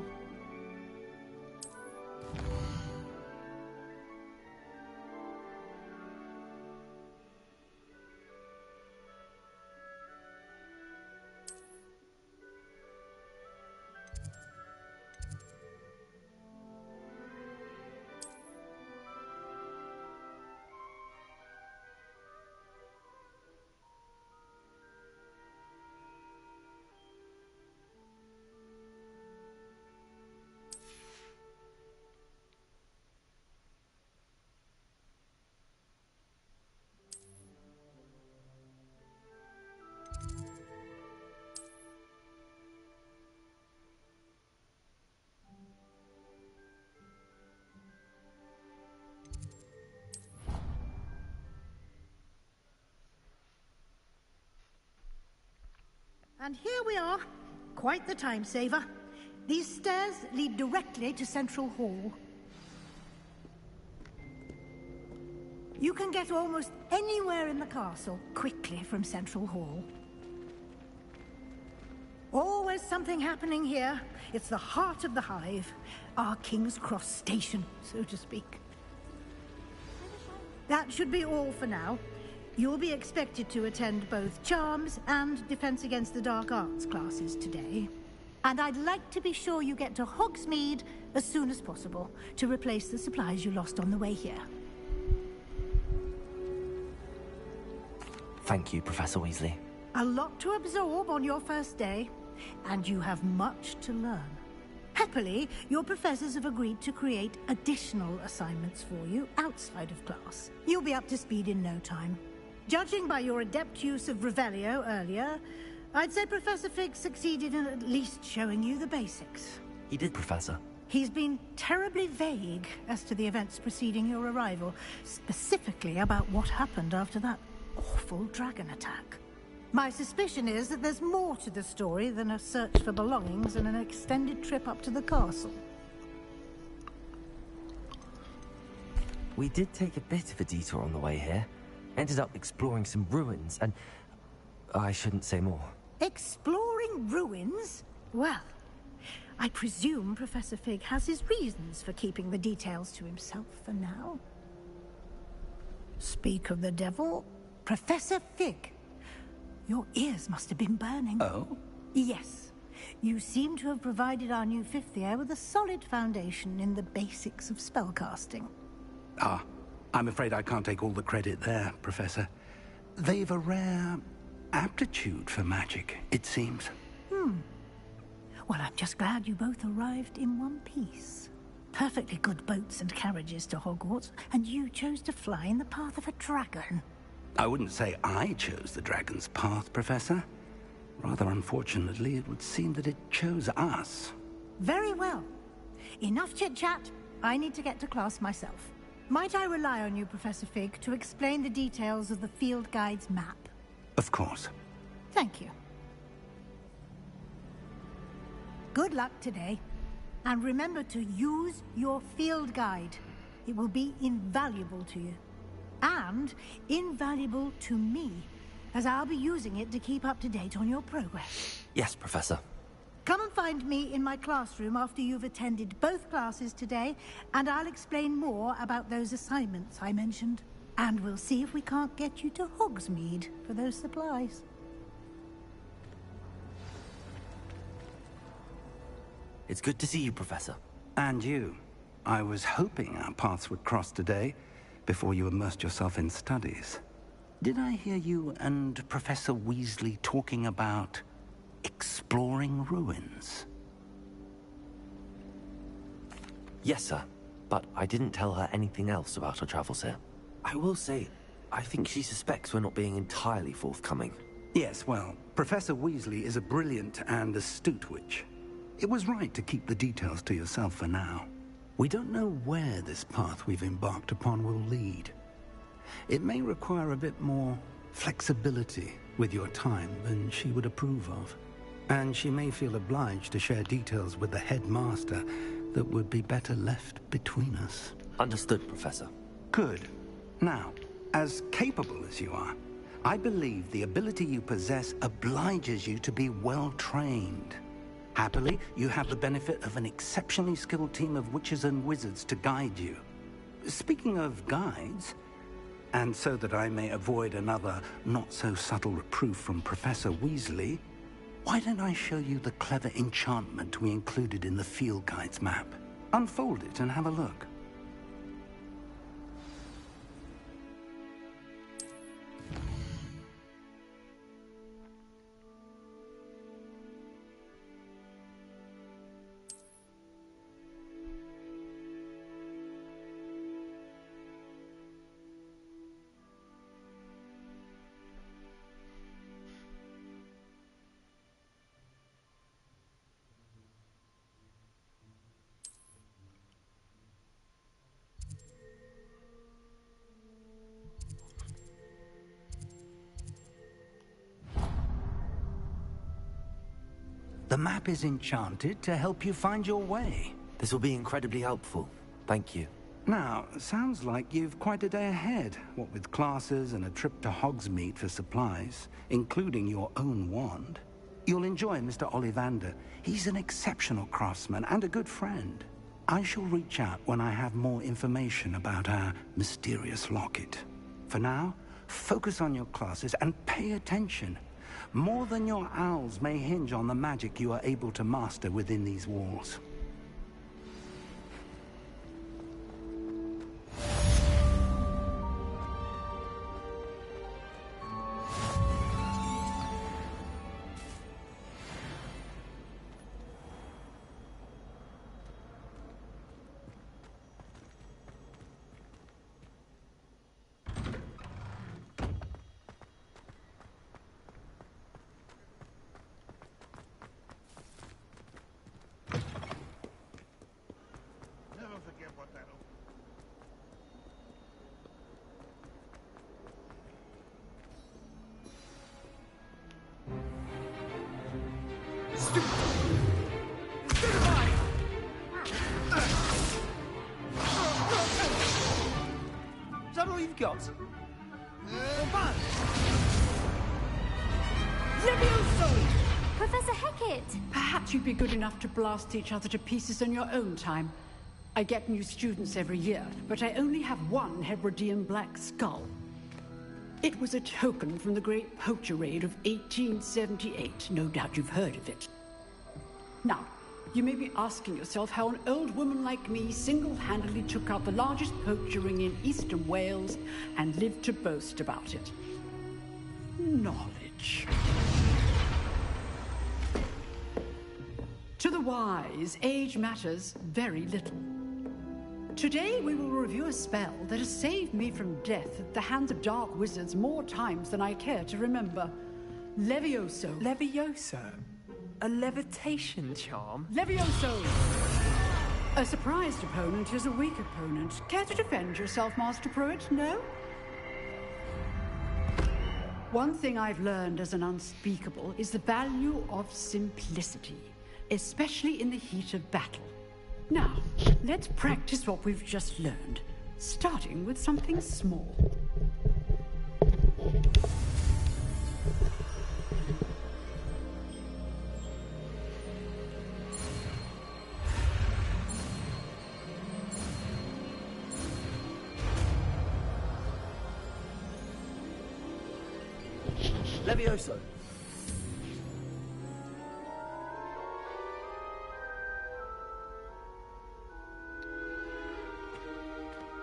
And here we are. Quite the time saver. These stairs lead directly to Central Hall. You can get almost anywhere in the castle quickly from Central Hall. Always something happening here. It's the heart of the hive. Our King's Cross station, so to speak. That should be all for now. You'll be expected to attend both Charms and Defense Against the Dark Arts classes today. And I'd like to be sure you get to Hogsmeade as soon as possible to replace the supplies you lost on the way here. Thank you, Professor Weasley. A lot to absorb on your first day, and you have much to learn. Happily, your professors have agreed to create additional assignments for you outside of class. You'll be up to speed in no time. Judging by your adept use of Revelio earlier, I'd say Professor Fig succeeded in at least showing you the basics. He did, Professor. He's been terribly vague as to the events preceding your arrival, specifically about what happened after that awful dragon attack. My suspicion is that there's more to the story than a search for belongings and an extended trip up to the castle. We did take a bit of a detour on the way here. Ended up exploring some ruins, and I shouldn't say more. Exploring ruins? Well, I presume Professor Fig has his reasons for keeping the details to himself for now. Speak of the devil, Professor Fig. Your ears must have been burning. Oh? Yes. You seem to have provided our new fifth year with a solid foundation in the basics of spellcasting. Ah, I'm afraid I can't take all the credit there, Professor. They've a rare aptitude for magic, it seems. Well, I'm just glad you both arrived in one piece. Perfectly good boats and carriages to Hogwarts, and you chose to fly in the path of a dragon. I wouldn't say I chose the dragon's path, Professor. Rather unfortunately, it would seem that it chose us. Very well. Enough chit-chat. I need to get to class myself. Might I rely on you, Professor Fig, to explain the details of the field guide's map? Of course. Thank you. Good luck today. And remember to use your field guide. It will be invaluable to you. And invaluable to me, as I'll be using it to keep up to date on your progress. Yes, Professor. Come and find me in my classroom after you've attended both classes today, and I'll explain more about those assignments I mentioned. And we'll see if we can't get you to Hogsmeade for those supplies. It's good to see you, Professor. And you. I was hoping our paths would cross today, before you immersed yourself in studies. Did I hear you and Professor Weasley talking about exploring ruins? Yes, sir. But I didn't tell her anything else about our travels here. I will say, I think she suspects we're not being entirely forthcoming. Yes, well, Professor Weasley is a brilliant and astute witch. It was right to keep the details to yourself for now. We don't know where this path we've embarked upon will lead. It may require a bit more flexibility with your time than she would approve of. And she may feel obliged to share details with the headmaster that would be better left between us. Understood, Professor. Good. Now, as capable as you are, I believe the ability you possess obliges you to be well trained. Happily, you have the benefit of an exceptionally skilled team of witches and wizards to guide you. Speaking of guides, and so that I may avoid another not-so-subtle reproof from Professor Weasley, why don't I show you the clever enchantment we included in the field guide's map? Unfold it and have a look. The map is enchanted to help you find your way. This will be incredibly helpful. Thank you. Now, sounds like you've quite a day ahead, what with classes and a trip to Hogsmeade for supplies, including your own wand. You'll enjoy Mr. Ollivander. He's an exceptional craftsman and a good friend. I shall reach out when I have more information about our mysterious locket. For now, focus on your classes and pay attention. More than your owls may hinge on the magic you are able to master within these walls. Never forget what that Is that all you've got? Levioso! Professor Hecat! Perhaps you'd be good enough to blast each other to pieces in your own time. I get new students every year, but I only have one Hebridean black skull. It was a token from the Great Poacher Raid of 1878. No doubt you've heard of it. Now, you may be asking yourself how an old woman like me single-handedly took out the largest poacher ring in eastern Wales and lived to boast about it. Knowledge. To the wise, age matters very little. Today we will review a spell that has saved me from death at the hands of dark wizards more times than I care to remember. Levioso. Levioso? A levitation charm? Levioso! A surprised opponent is a weak opponent. Care to defend yourself, Master Pruitt? No? One thing I've learned as an unspeakable is the value of simplicity, especially in the heat of battle. Now, let's practice what we've just learned, starting with something small. Levioso!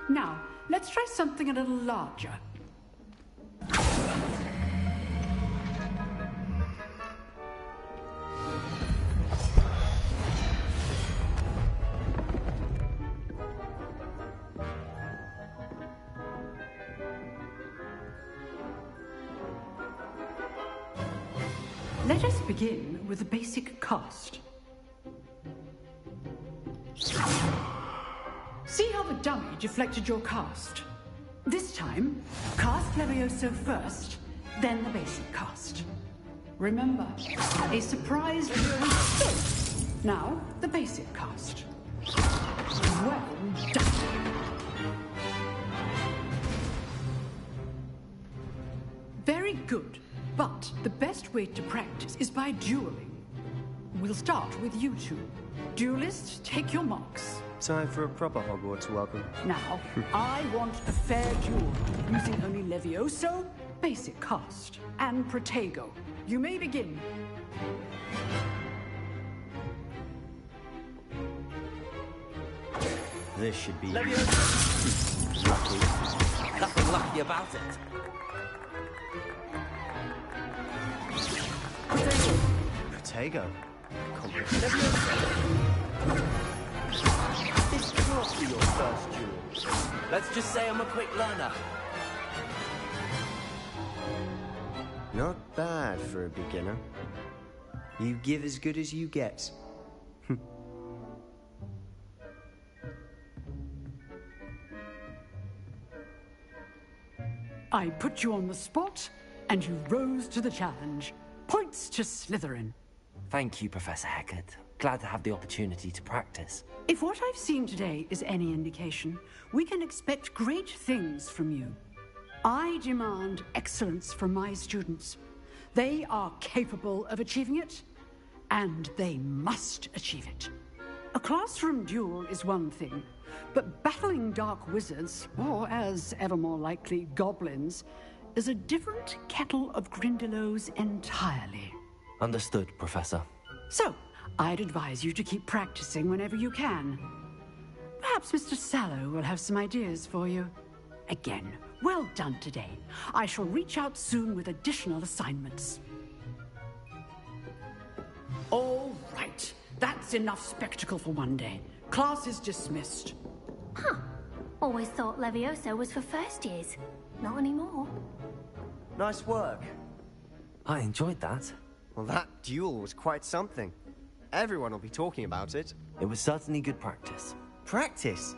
Now, let's try something a little larger. Let us begin with the basic cast. See how the dummy deflected your cast? This time, cast Levioso first, then the basic cast. Remember, a surprise Levioso. Now, the basic cast. Well done. Very good, but the best way to practice is by dueling. We'll start with you two. Duelists, take your marks. Time for a proper Hogwarts welcome. Now, I want a fair duel, using only Levioso, basic cast, and Protego. You may begin. This should be Levioso! lucky. Nothing lucky about it. Protego. This can't be your first duel. Let's just say I'm a quick learner. Not bad for a beginner. You give as good as you get. I put you on the spot, and you rose to the challenge. Points to Slytherin. Thank you, Professor Hecat. Glad to have the opportunity to practice. If what I've seen today is any indication, we can expect great things from you. I demand excellence from my students. They are capable of achieving it, and they must achieve it. A classroom duel is one thing, but battling dark wizards, or as ever more likely, goblins, is a different kettle of Grindylows entirely. Understood, Professor. So, I'd advise you to keep practicing whenever you can. Perhaps Mr. Sallow will have some ideas for you. Again, well done today. I shall reach out soon with additional assignments. All right. That's enough spectacle for one day. Class is dismissed. Huh. Always thought Levioso was for first years. Not anymore. Nice work. I enjoyed that. Well, that duel was quite something. Everyone will be talking about it. It was certainly good practice. Practice?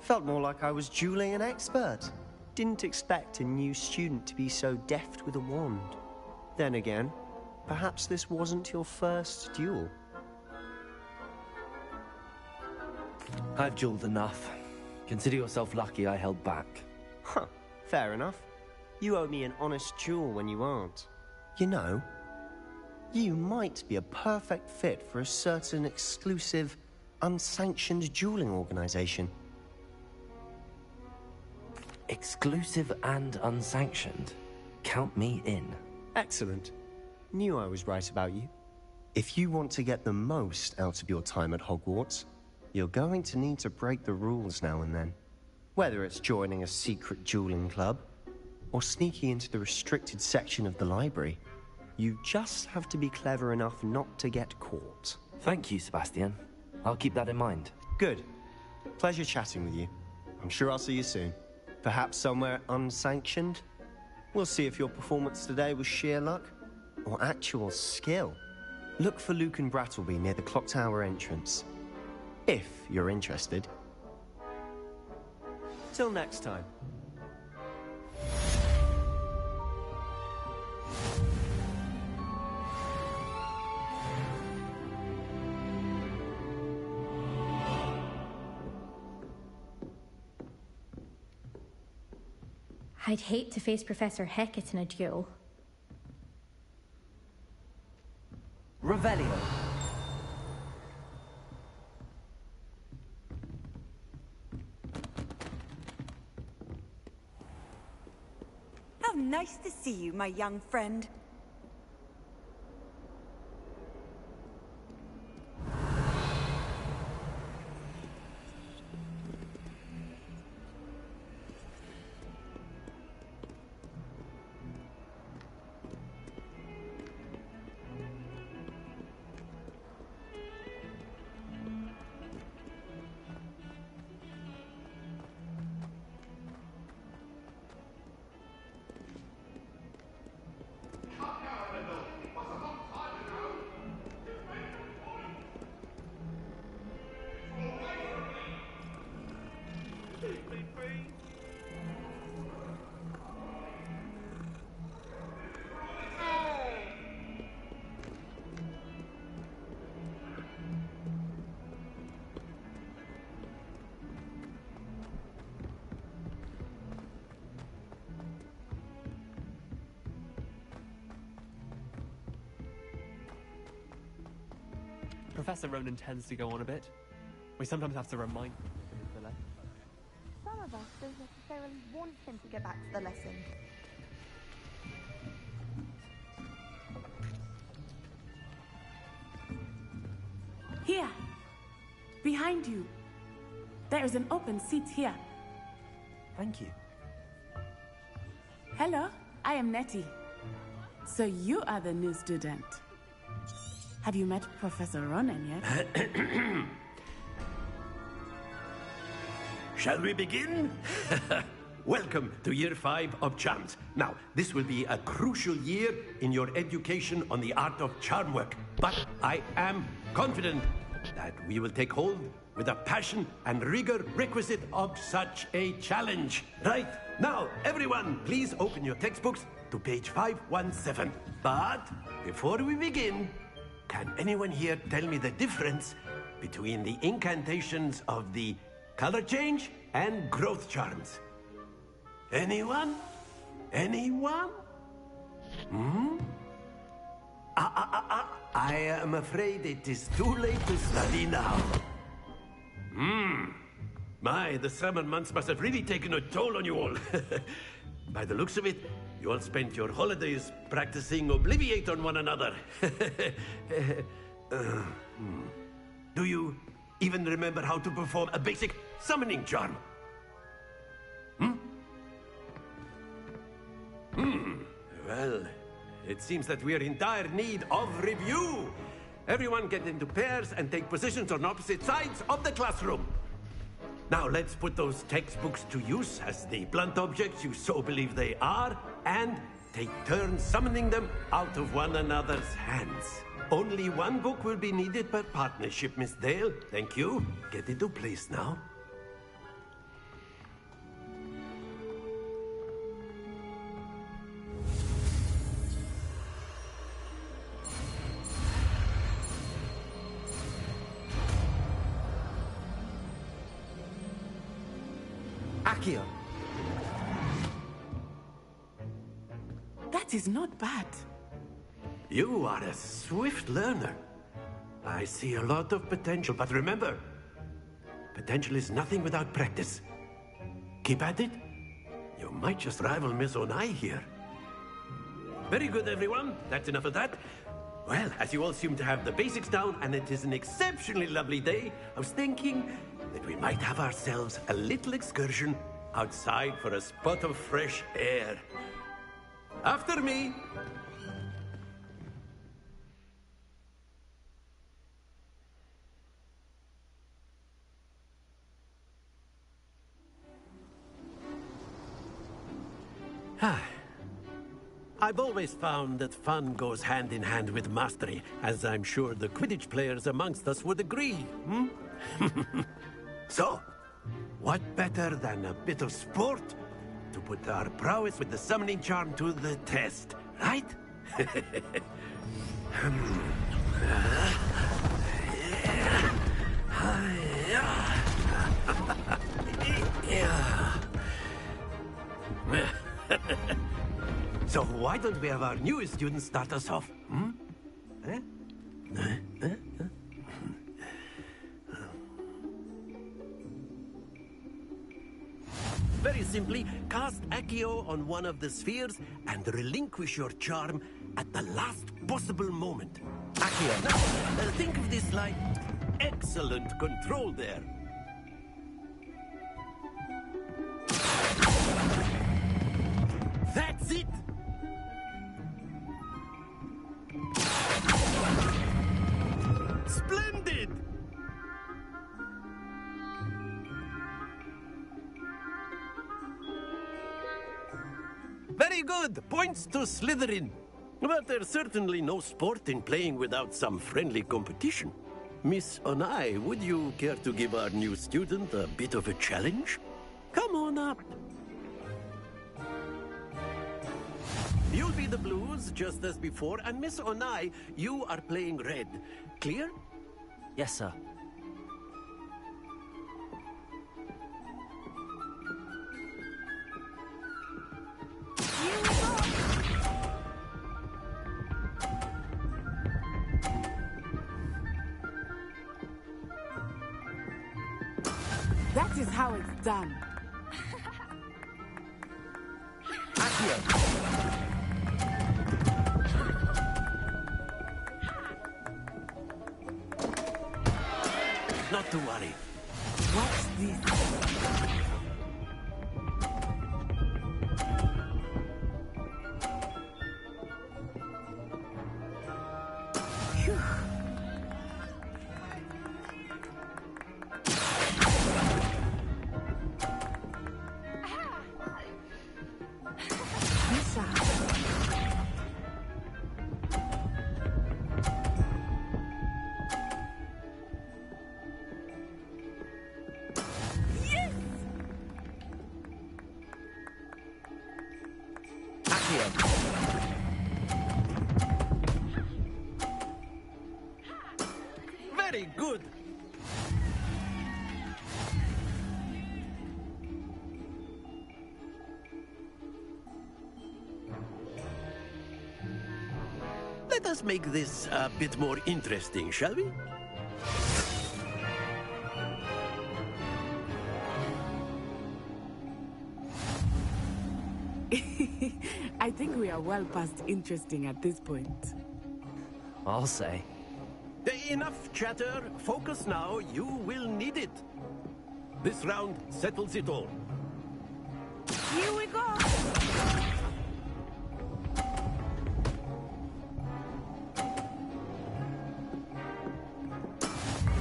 Felt more like I was dueling an expert. Didn't expect a new student to be so deft with a wand. Then again, perhaps this wasn't your first duel. I've dueled enough. Consider yourself lucky I held back. Huh, fair enough. You owe me an honest duel when you aren't. You know, you might be a perfect fit for a certain exclusive, unsanctioned dueling organization. Exclusive and unsanctioned? Count me in. Excellent. Knew I was right about you. If you want to get the most out of your time at Hogwarts, you're going to need to break the rules now and then. Whether it's joining a secret dueling club, or sneaking into the restricted section of the library, you just have to be clever enough not to get caught. Thank you, Sebastian. I'll keep that in mind. Good. Pleasure chatting with you. I'm sure I'll see you soon. Perhaps somewhere unsanctioned? We'll see if your performance today was sheer luck or actual skill. Look for Luke and Brattleby near the clock tower entrance. If you're interested. Till next time. I'd hate to face Professor Hecat in a duel. Revelio. How nice to see you, my young friend. Professor Ronan tends to go on a bit. We sometimes have to remind him of the lesson. Some of us don't necessarily want him to get back to the lesson. Here! Behind you! There is an open seat here. Thank you. Hello, I am Nettie. So you are the new student. Have you met Professor Ronan yet? Shall we begin? Welcome to Year 5 of Charms. Now, this will be a crucial year in your education on the art of charm work. But I am confident that we will take hold with the passion and rigor requisite of such a challenge. Right, now, everyone, please open your textbooks to page 517. But before we begin, can anyone here tell me the difference between the incantations of the color change and growth charms? Anyone? Anyone? Hmm? I am afraid it is too late to study now. My, the summer months must have really taken a toll on you all. By the looks of it, You all spent your holidays practicing Obliviate on one another. Do you even remember how to perform a basic summoning charm? Well, it seems that we are in dire need of review. Everyone get into pairs and take positions on opposite sides of the classroom. Now let's put those textbooks to use as the blunt objects you so believe they are, and take turns summoning them out of one another's hands. Only one book will be needed per partnership, Miss Dale. Thank you. Get into place now. Accio. That is not bad. You are a swift learner. I see a lot of potential, but remember, potential is nothing without practice. Keep at it. You might just rival Miss Onai here. Very good, everyone. That's enough of that. Well, as you all seem to have the basics down, and it is an exceptionally lovely day, I was thinking that we might have ourselves a little excursion outside for a spot of fresh air. After me. I've always found that fun goes hand in hand with mastery, as I'm sure the Quidditch players amongst us would agree, So, what better than a bit of sport to put our prowess with the summoning charm to the test, right? So why don't we have our newest student start us off? Very simply, cast Accio on one of the spheres and relinquish your charm at the last possible moment. Accio. Now, think of this like excellent control there. That's it! Splendid! Very good! Points to Slytherin. But there's certainly no sport in playing without some friendly competition. Miss Onai, would you care to give our new student a bit of a challenge? Come on up. You'll be the blues, just as before, and Miss Onai, you are playing red. Clear? Yes, sir. That is how it's done. Not to worry. Watch this. Very good. Let us make this a bit more interesting, shall we? I think we are well past interesting at this point. I'll say. Enough chatter. Focus now. You will need it. This round settles it all. Here we go!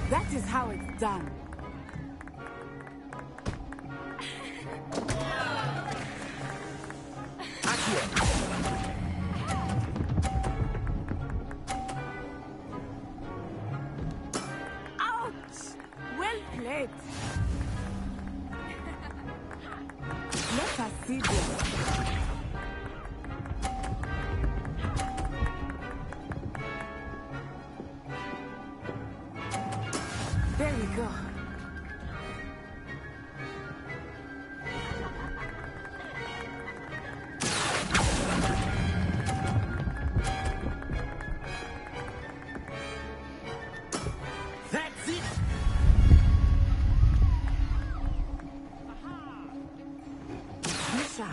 That is how it's done. Ouch! Well played. Let us see this. There we go. That's it! Misha.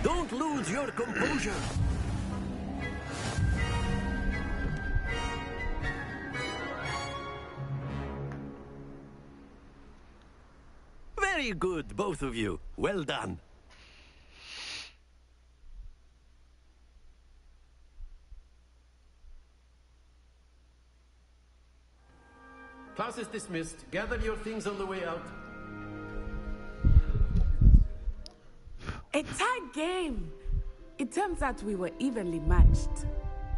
Don't lose your composure. Very good, both of you. Well done. Class is dismissed. Gather your things on the way out. A tight game. It turns out we were evenly matched.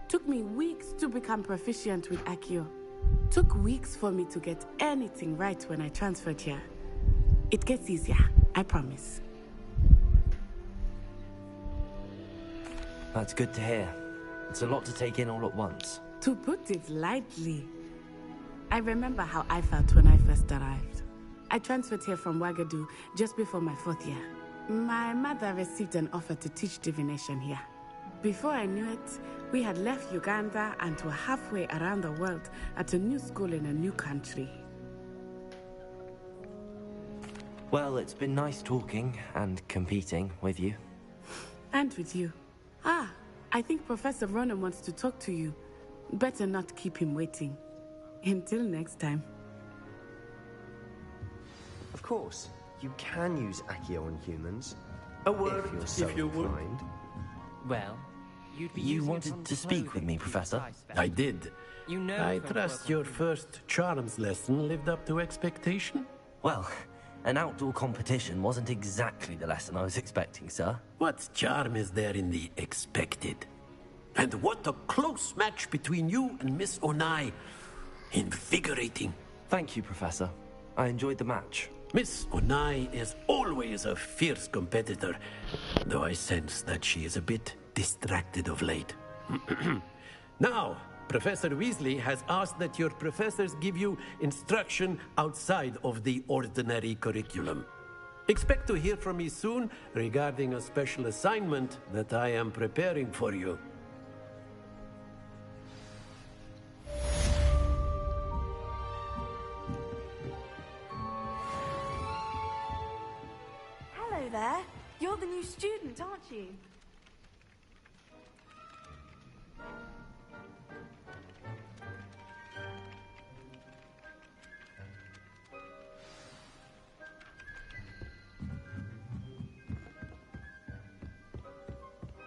Took me weeks to become proficient with Accio. Took weeks for me to get anything right when I transferred here. It gets easier, I promise. That's good to hear. It's a lot to take in all at once. To put it lightly, I remember how I felt when I first arrived. I transferred here from Wagadu just before my 4th year. My mother received an offer to teach divination here. Before I knew it, we had left Uganda and were halfway around the world at a new school in a new country. Well, it's been nice talking and competing with you. And with you. Ah, I think Professor Ronan wants to talk to you. Better not keep him waiting. Until next time. Of course, you can use Accio on humans. A word, if you're so if you would. inclined. Well, you'd be You using it wanted on to speak with me, Professor? I did. You know I it won't trust work your on first charms lesson lived up to expectation. Well, an outdoor competition wasn't exactly the lesson I was expecting, sir. What charm is there in the expected? And what a close match between you and Miss Onai. Invigorating. Thank you, Professor. I enjoyed the match. Miss Onai is always a fierce competitor, though I sense that she is a bit distracted of late. Now, Professor Weasley has asked that your professors give you instruction outside of the ordinary curriculum. Expect to hear from me soon regarding a special assignment that I am preparing for you. Hello there. You're the new student, aren't you?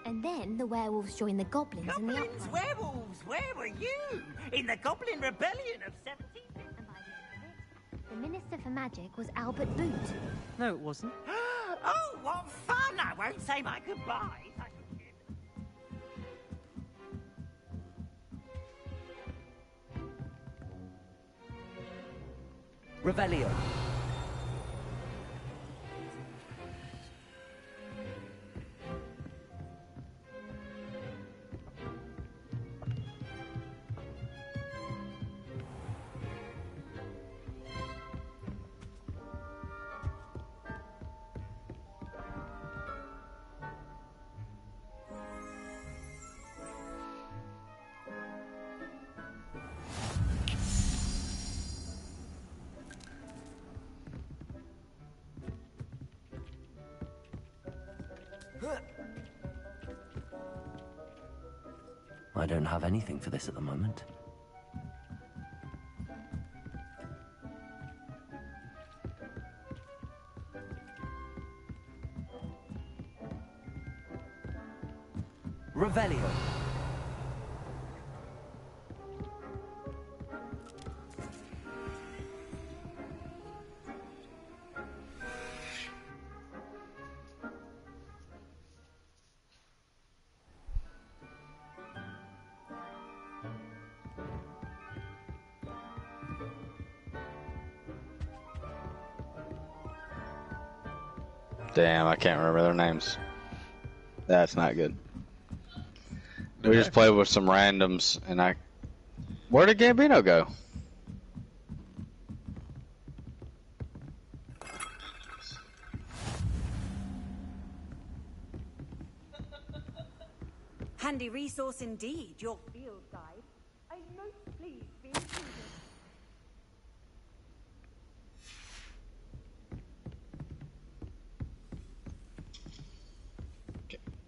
And then the werewolves joined the goblins in the Goblins, uproar. werewolves, where were you? In the Goblin Rebellion of 17... And by the end of it, the Minister for Magic was Albert Boot. No, it wasn't. Oh, what fun! I won't say my goodbyes. Revelio. I don't have anything for this at the moment. Revelio. Damn, I can't remember their names. That's not good. We just played with some randoms, and where did Gambino go? Handy resource indeed, your field guide. I'm most pleased to be included.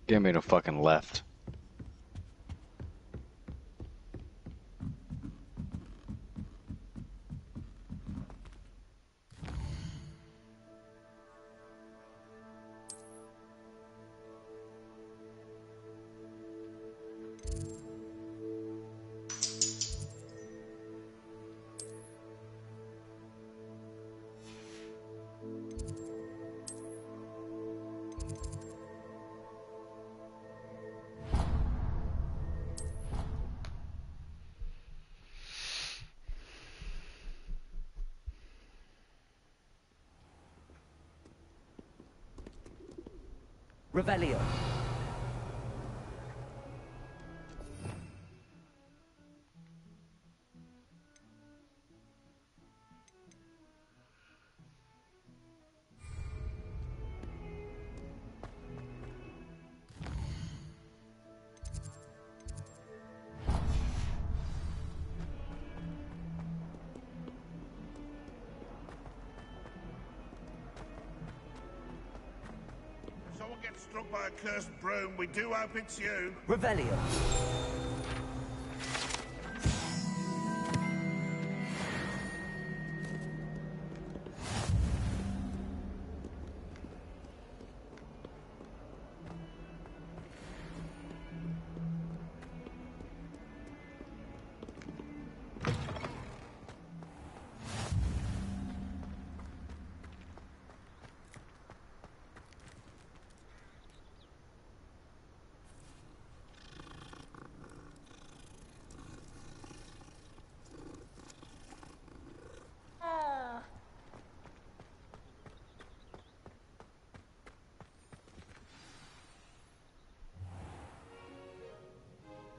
Gambino fucking left. Revelio. Gets struck by a cursed broom, we do hope it's you. Revelio.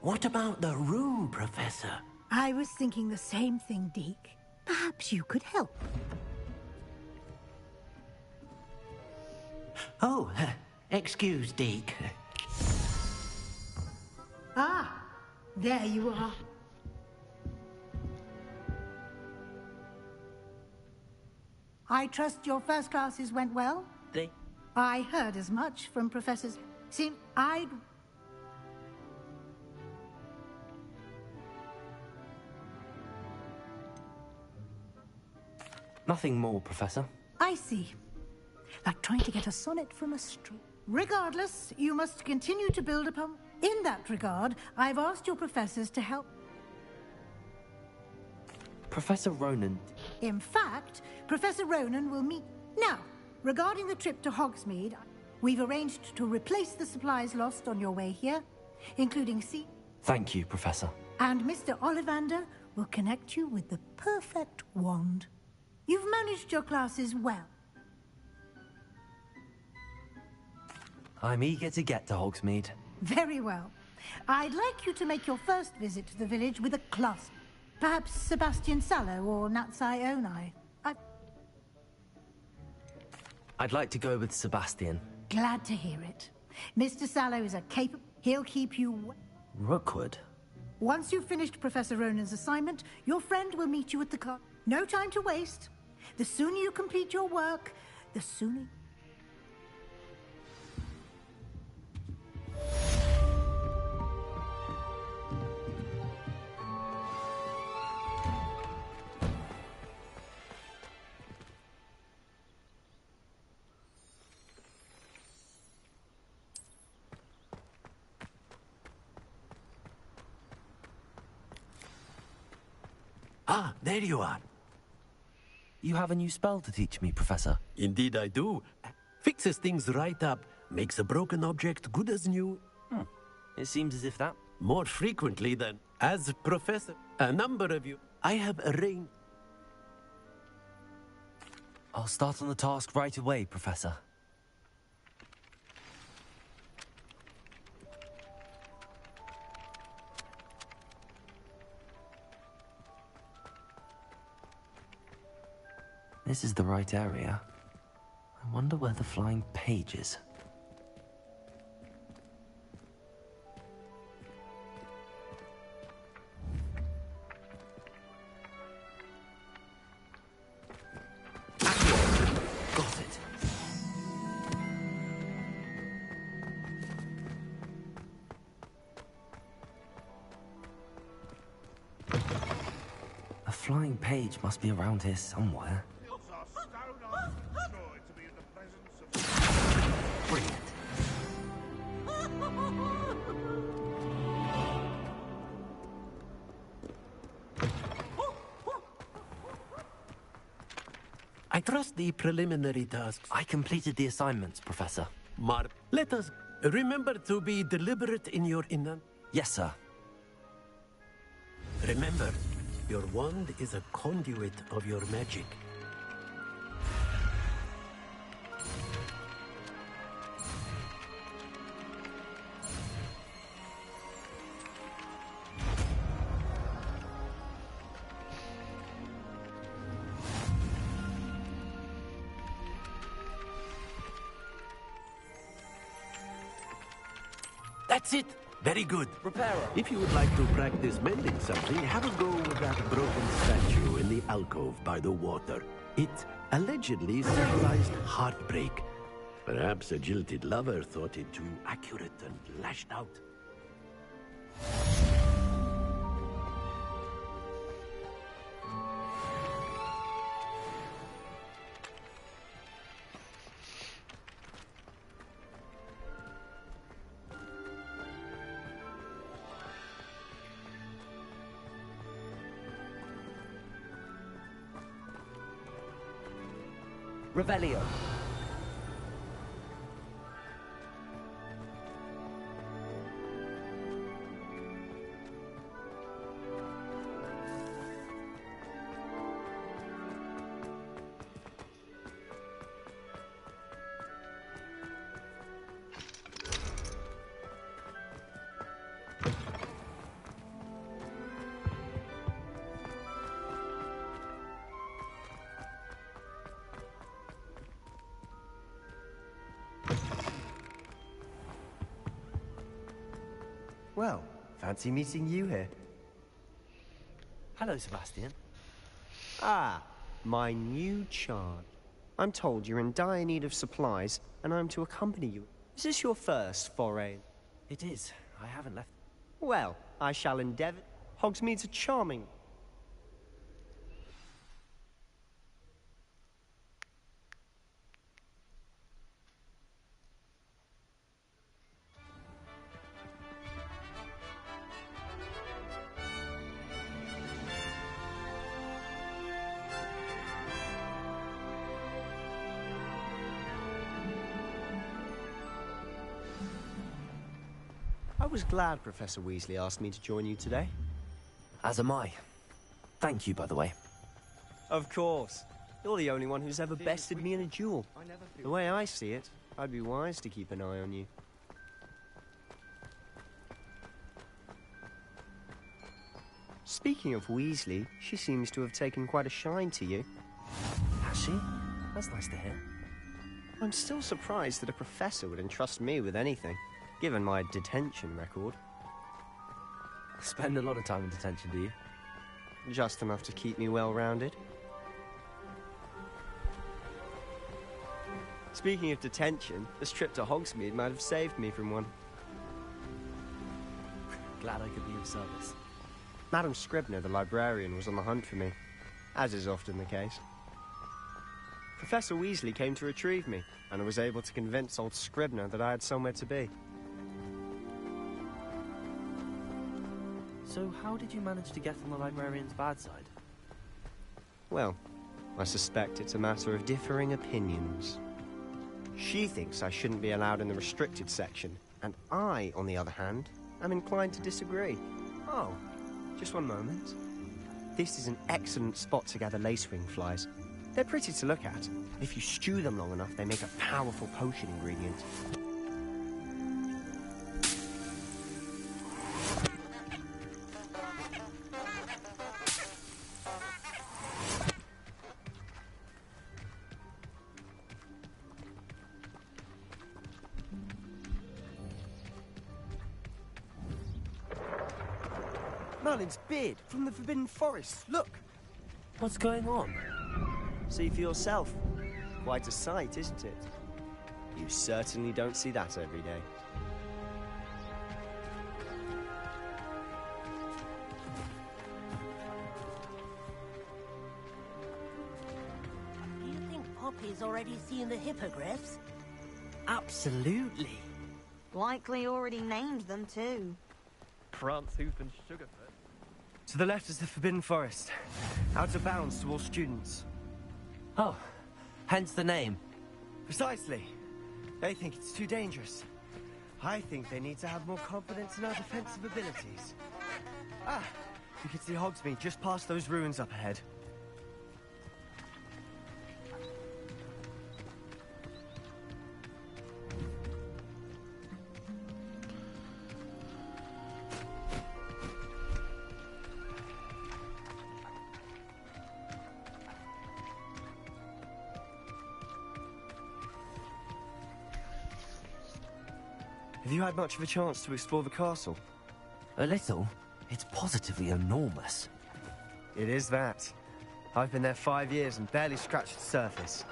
What about the room, Professor? I was thinking the same thing, Deke. Perhaps you could help. Oh, excuse, Deke. Ah, there you are. I trust your first classes went well? I heard as much from Professors. Nothing more, Professor. I see. Like trying to get a sonnet from a stream. Regardless, you must continue to build upon... In that regard, I've asked your professors to help... Professor Ronan... In fact, Professor Ronan will meet... Now, regarding the trip to Hogsmeade, we've arranged to replace the supplies lost on your way here, including Thank you, Professor. And Mr. Ollivander will connect you with the perfect wand. You've managed your classes well. I'm eager to get to Hogsmeade. Very well. I'd like you to make your first visit to the village with a class. Perhaps Sebastian Sallow or Natsai Onai. I'd like to go with Sebastian. Glad to hear it. Mr. Sallow is a capable... He'll keep you... Rookwood? Once you've finished Professor Ronan's assignment, your friend will meet you at the car. No time to waste. The sooner you complete your work, the sooner... Ah, there you are. You have a new spell to teach me, Professor. Indeed I do. Fixes things right up, makes a broken object good as new. It seems as if that... More frequently than as Professor. A number of you. I have arranged... I'll start on the task right away, Professor. This is the right area. I wonder where the flying page is. Got it. A flying page must be around here somewhere. Brilliant. I trust the preliminary tasks. I completed the assignments, Professor. Let us remember to be deliberate in your Yes, sir. Remember, your wand is a conduit of your magic. That's it. Very good. Repairer. If you would like to practice mending something, have a go with that broken statue in the alcove by the water. It allegedly symbolized heartbreak. Perhaps a jilted lover thought it too accurate and lashed out. Revelio. Well, fancy meeting you here. Hello, Sebastian. Ah, my new charge. I'm told you're in dire need of supplies, and I'm to accompany you. Is this your first foray? It is. I haven't left. Well, I shall endeavor. Hogsmeade's a charming... I was glad Professor Weasley asked me to join you today. As am I. Thank you, by the way. Of course. You're the only one who's ever bested me in a duel. The way I see it, I'd be wise to keep an eye on you. Speaking of Weasley, she seems to have taken quite a shine to you. Has she? That's nice to hear. I'm still surprised that a professor would entrust me with anything, given my detention record. Spend a lot of time in detention, do you? Just enough to keep me well-rounded. Speaking of detention, this trip to Hogsmeade might have saved me from one. Glad I could be of service. Madam Scribner, the librarian, was on the hunt for me, as is often the case. Professor Weasley came to retrieve me, and I was able to convince old Scribner that I had somewhere to be. So how did you manage to get on the librarian's bad side? Well, I suspect it's a matter of differing opinions. She thinks I shouldn't be allowed in the restricted section, and I, on the other hand, am inclined to disagree. Oh, just one moment. This is an excellent spot to gather lacewing flies. They're pretty to look at. If you stew them long enough, they make a powerful potion ingredient. Merlin's beard from the Forbidden Forest. Look! What's going on? See for yourself. Quite a sight, isn't it? You certainly don't see that every day. Do you think Poppy's already seen the hippogriffs? Absolutely. Likely already named them too. Prance, Hoof, and Sugarfoot. To the left is the Forbidden Forest. Out of bounds to all students. Oh, hence the name. Precisely. They think it's too dangerous. I think they need to have more confidence in our defensive abilities. Ah, you can see Hogsmeade just past those ruins up ahead. Have you had much of a chance to explore the castle? A little. It's positively enormous. It is that. I've been there 5 years and barely scratched the surface.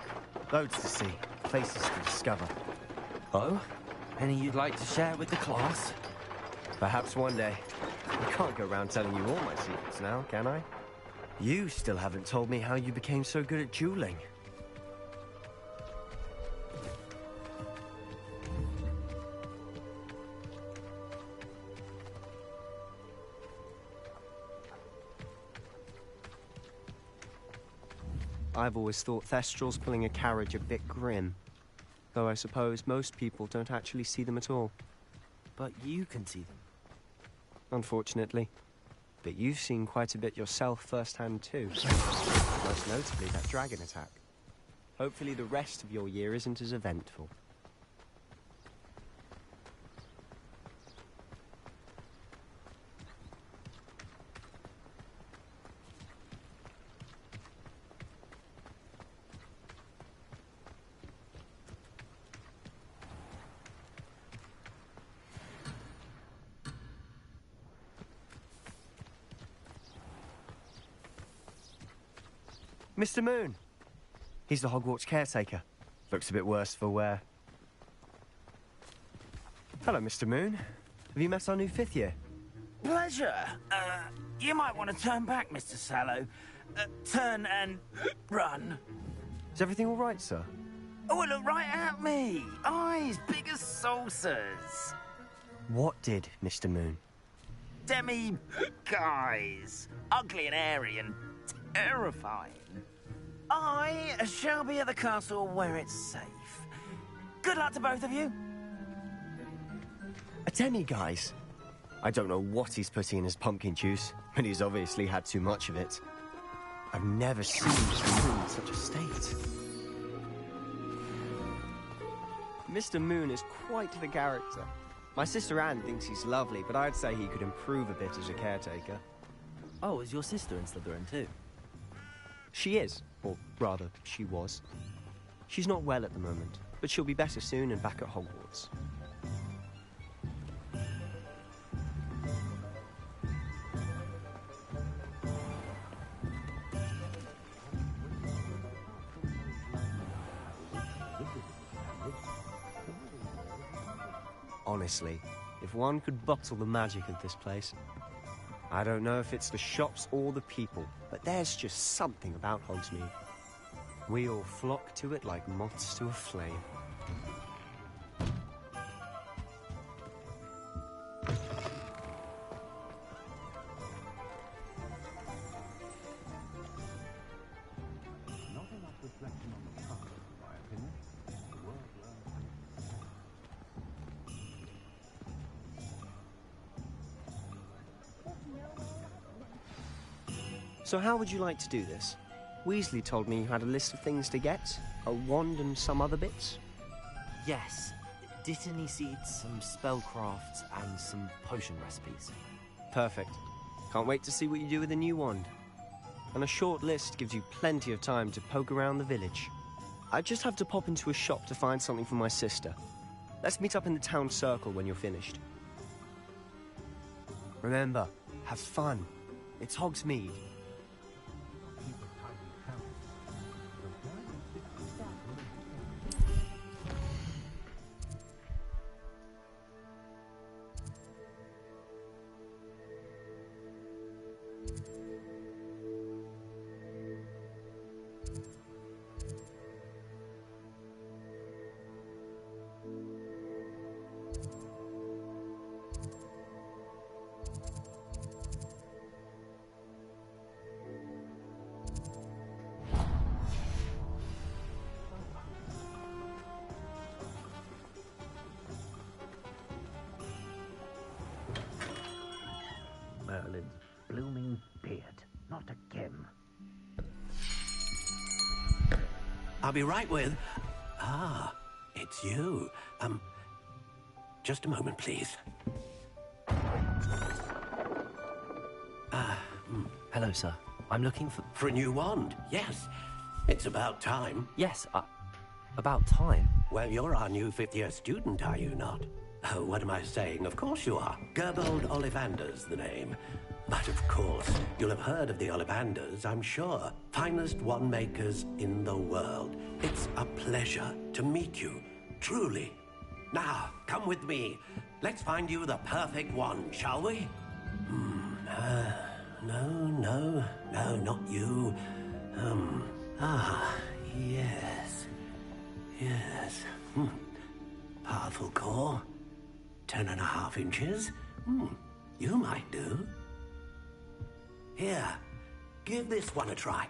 Loads to see, places to discover. Oh? Any you'd like to share with the class? Perhaps one day. I can't go around telling you all my secrets now, can I? You still haven't told me how you became so good at dueling. I've always thought Thestrals pulling a carriage a bit grim. Though I suppose most people don't actually see them at all. But you can see them. Unfortunately. But you've seen quite a bit yourself firsthand too. Most notably that dragon attack. Hopefully the rest of your year isn't as eventful. Mr. Moon. He's the Hogwarts caretaker. Looks a bit worse for wear. Hello, Mr. Moon. Have you met our new 5th year? Pleasure. You might want to turn back, Mr. Sallow. Turn and run. Is everything all right, sir? Oh, look right at me. Eyes big as saucers. What did, Mr. Moon? Guys. Ugly and airy and terrifying. I shall be at the castle where it's safe. Good luck to both of you. A demi-guise? I don't know what he's putting in his pumpkin juice, but he's obviously had too much of it. I've never seen Mr. Moon in such a state. Mr. Moon is quite the character. My sister Anne thinks he's lovely, but I'd say he could improve a bit as a caretaker. Oh, is your sister in Slytherin too? She is, or rather, she was. She's not well at the moment, but she'll be better soon and back at Hogwarts. Honestly, if one could bottle the magic of this place. I don't know if it's the shops or the people, but there's just something about Hogsmeade. We all flock to it like moths to a flame. So how would you like to do this? Weasley told me you had a list of things to get, a wand and some other bits. Yes. Dittany seeds, some spellcrafts, and some potion recipes. Perfect. Can't wait to see what you do with the new wand. And a short list gives you plenty of time to poke around the village. I just have to pop into a shop to find something for my sister. Let's meet up in the town circle when you're finished. Remember, have fun. It's Hogsmeade. Merlin's blooming beard. Not again. I'll be right with... Ah, it's you. Just a moment, please. Hello, sir. I'm looking for... For a new wand, yes. It's about time. Yes, about time? Well, you're our new fifth-year student, are you not? Oh, what am I saying? Of course you are. Gerbold Ollivander's the name. But of course, you'll have heard of the Ollivanders, I'm sure. Finest wand makers in the world. It's a pleasure to meet you, truly. Now, come with me. Let's find you the perfect wand, shall we? No, not you. Yes. Yes. Powerful core. 10.5 inches. You might do. Here, give this one a try.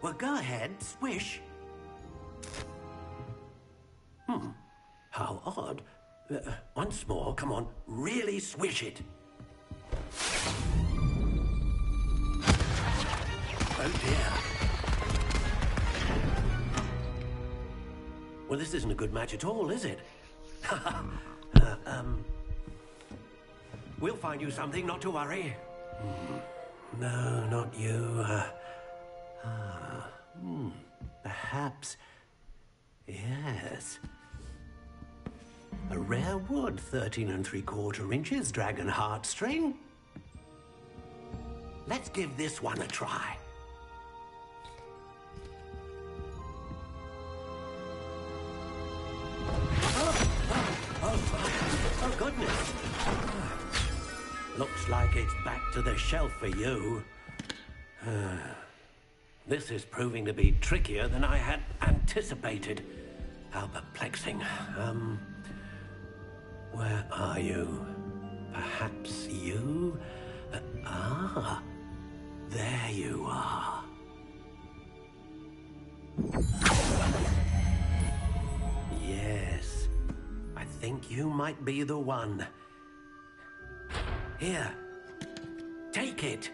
Well, go ahead, swish. How odd. Once more, come on, really swish it. Oh dear. Well, this isn't a good match at all, is it? We'll find you something, not to worry. No, not you. Perhaps... Yes. A rare wood, 13 3/4 inches, dragon heartstring. Let's give this one a try. Oh, goodness. Looks like it's back to the shelf for you. This is proving to be trickier than I had anticipated. How perplexing. Where are you? Perhaps you? There you are. Yes, I think you might be the one. Here, take it.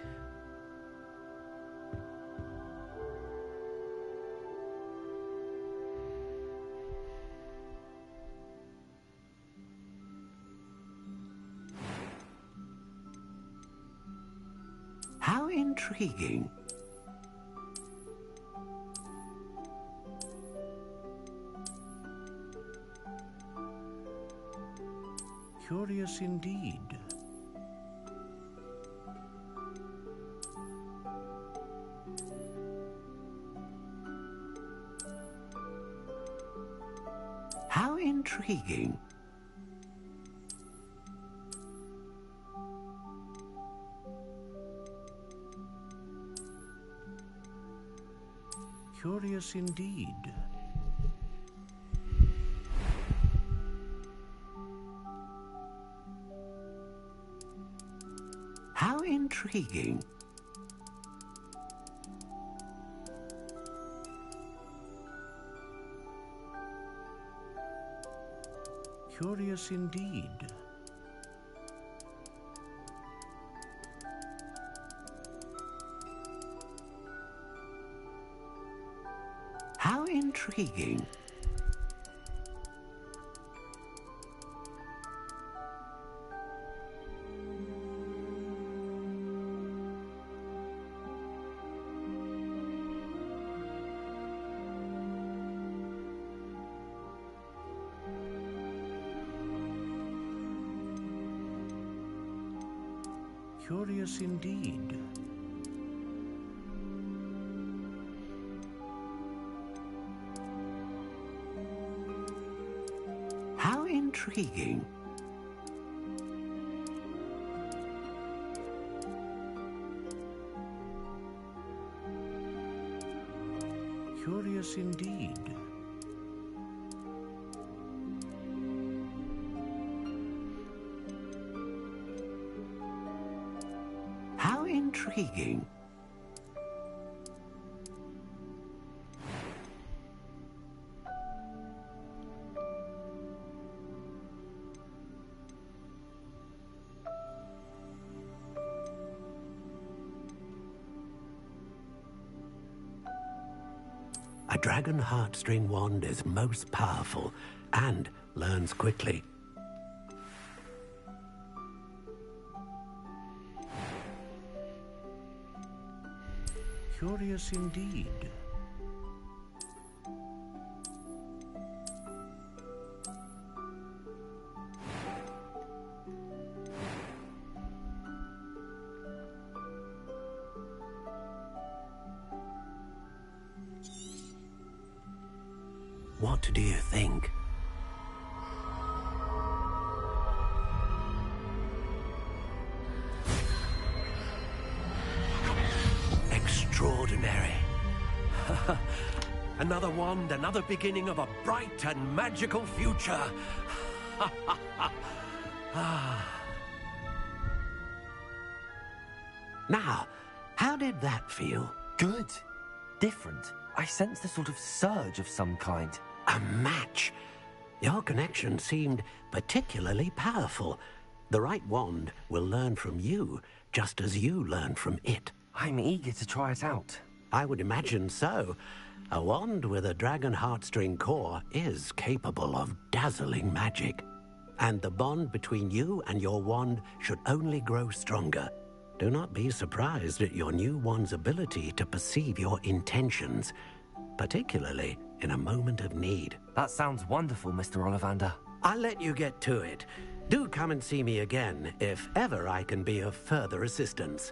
How intriguing. Curious indeed. How intriguing. Curious indeed. How intriguing. Curious indeed. intriguing. Curious indeed. How intriguing. Curious indeed. How intriguing. A dragon heartstring wand is most powerful and learns quickly. Curious indeed. What do you think? Extraordinary. Another wand, another beginning of a bright and magical future. Now, how did that feel? Good. Different. I sensed a sort of surge of some kind. A match. Your connection seemed particularly powerful. The right wand will learn from you, just as you learn from it. I'm eager to try it out. I would imagine so. A wand with a dragon heartstring core is capable of dazzling magic. And the bond between you and your wand should only grow stronger. Do not be surprised at your new wand's ability to perceive your intentions, particularly in a moment of need. That sounds wonderful, Mr. Ollivander. I'll let you get to it. Do come and see me again if ever I can be of further assistance.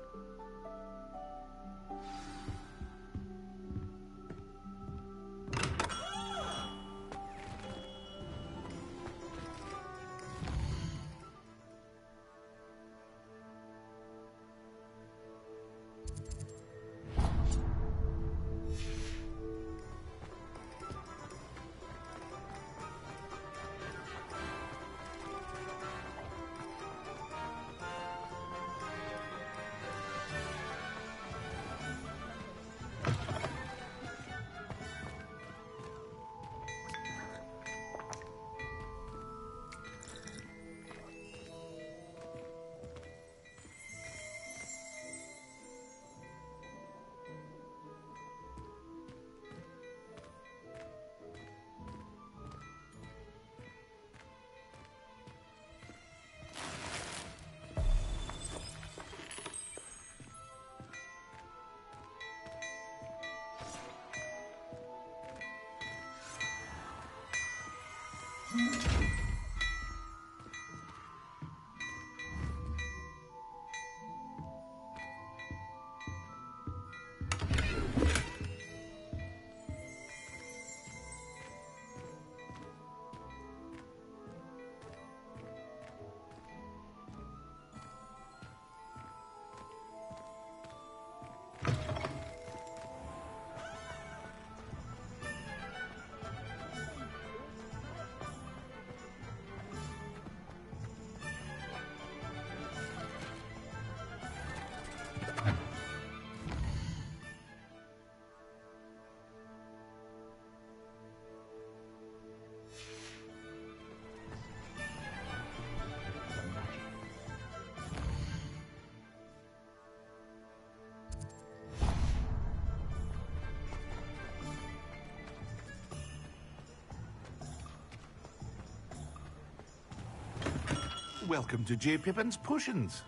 Welcome to J. Pippin's Potions.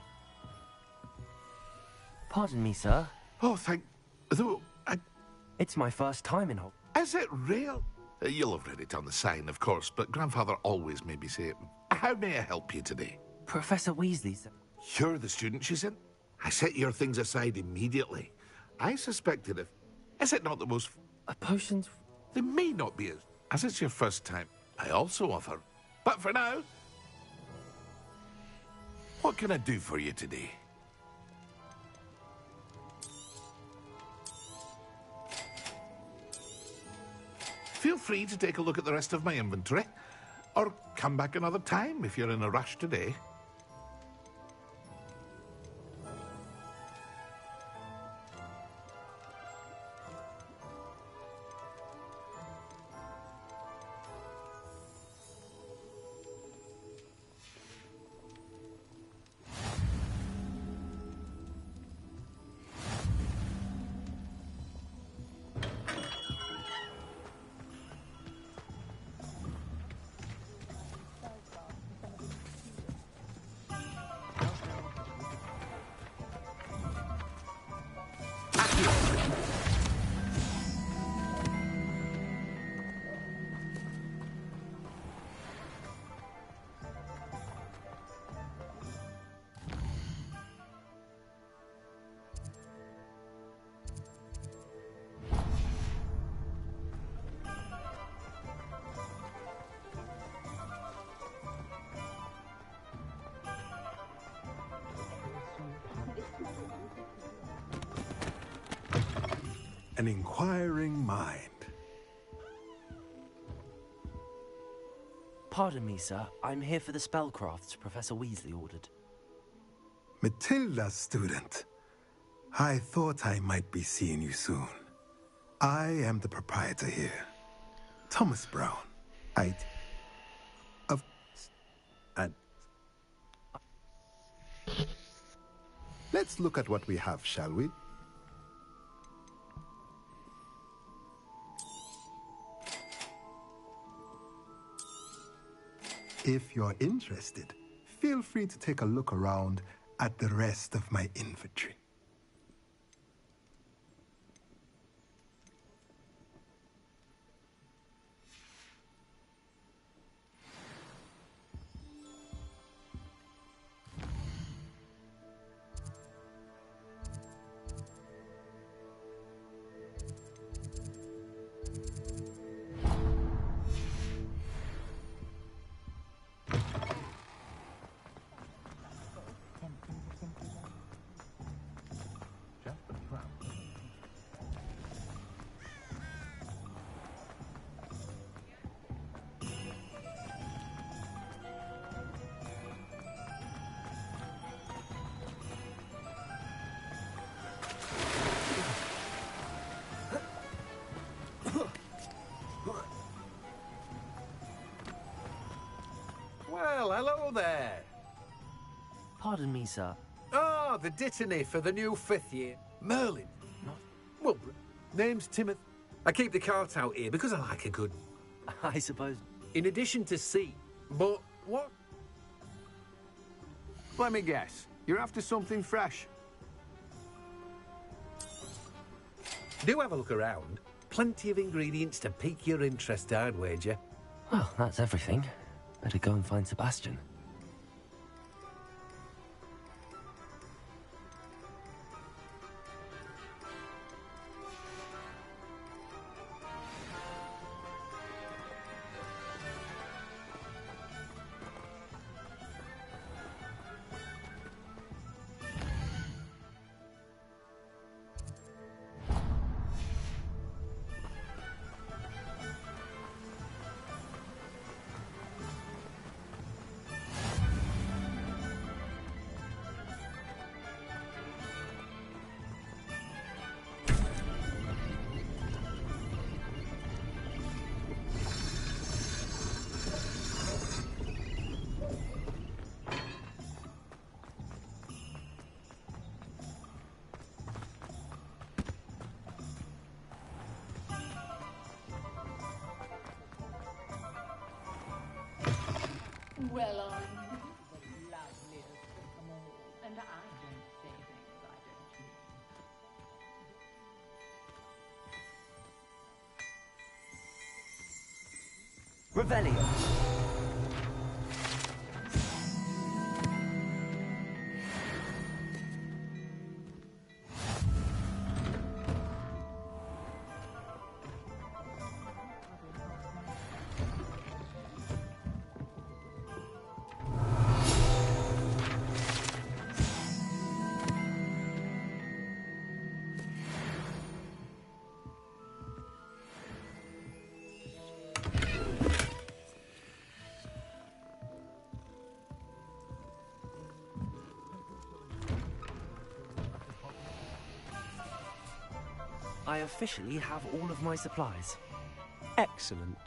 Pardon me, sir. Oh, thank... Though, It's my first time in Hogwarts. Is it real? You'll have read it on the sign, of course, but Grandfather always made me say it. How may I help you today? Professor Weasley, sir. You're the student she's in? I set your things aside immediately. I suspected if... Is it not the most... Potions? They may not be as it's your first time. I also offer... But for now... What can I do for you today? Feel free to take a look at the rest of my inventory, or come back another time if you're in a rush today. An inquiring mind. Pardon me, sir. I'm here for the spellcrafts Professor Weasley ordered. Matilda, student. I thought I might be seeing you soon. I am the proprietor here. Thomas Brown. Let's look at what we have, shall we? If you're interested, feel free to take a look around at the rest of my inventory. Well, hello there. Pardon me, sir. Ah, the dittany for the new 5th year. Merlin. Well, name's Timothy. I keep the cart out here because I like a good... I suppose. In addition to C. But what? Let me guess. You're after something fresh. Do have a look around. Plenty of ingredients to pique your interest, I'd wager. Well, that's everything. Better go and find Sebastian. Well, I'm Revelio. I officially have all of my supplies. Excellent.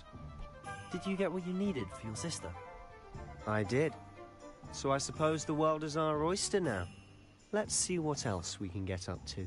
Did you get what you needed for your sister? I did. So I suppose the world is our oyster now. Let's see what else we can get up to.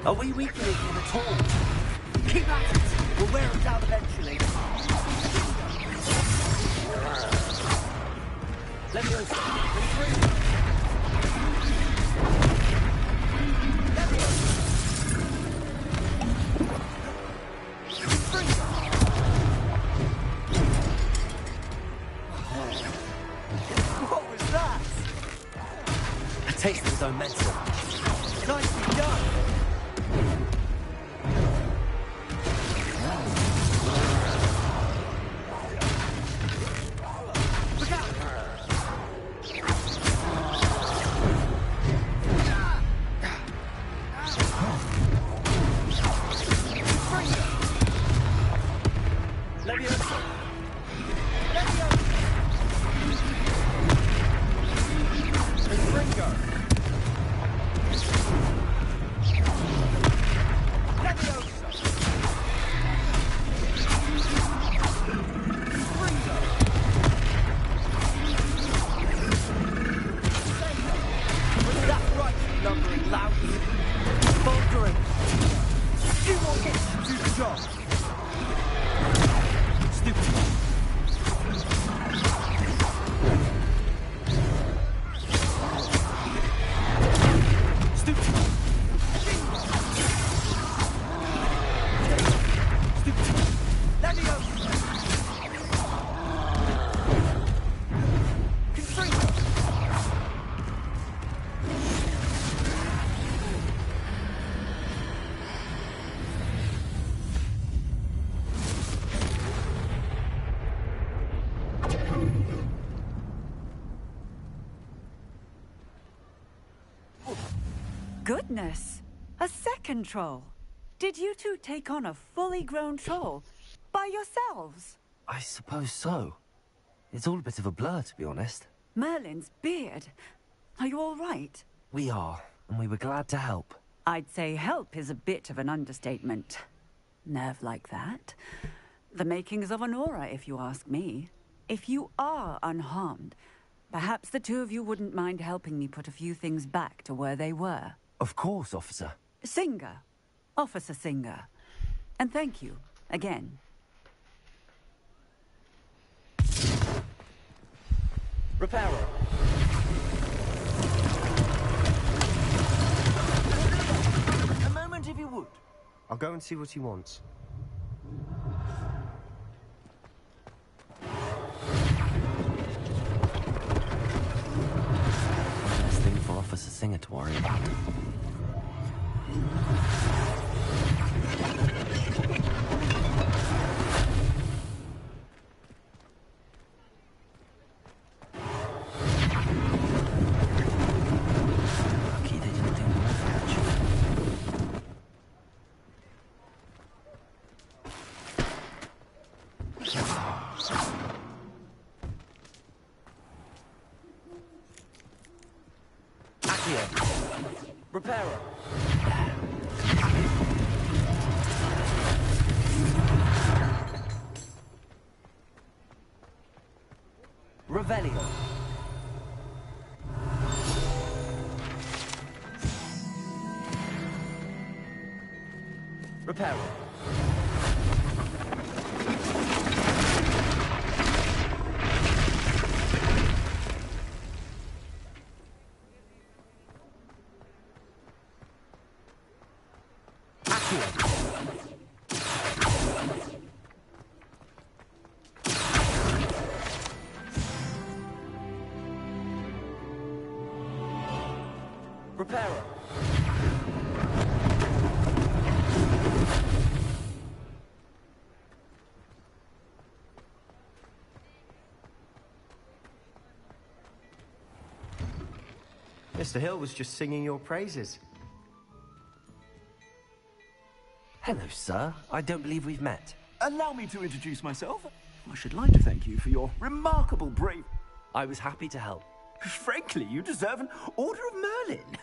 Are we weakening him at all? Keep at it! We'll wear him down eventually. Let me What was that? A taste of his own medicine. Nicely done! Goodness! A second troll! Did you two take on a fully grown troll by yourselves? I suppose so. It's all a bit of a blur, to be honest. Merlin's beard. Are you all right? We are, and we were glad to help. I'd say help is a bit of an understatement. Nerve like that. The makings of an aura, if you ask me. If you are unharmed, perhaps the two of you wouldn't mind helping me put a few things back to where they were. Of course, officer. Singer. Officer Singer. And thank you, again. Reparo. A moment if you would. I'll go and see what he wants. Best thing for Officer Singer to worry about. Accio. Reparo. Revelio. Reparo. Reparo. Mr. Hill was just singing your praises. Hello, sir. I don't believe we've met. Allow me to introduce myself. I should like to thank you for your remarkable brave... I was happy to help. Frankly, you deserve an Order of Merlin.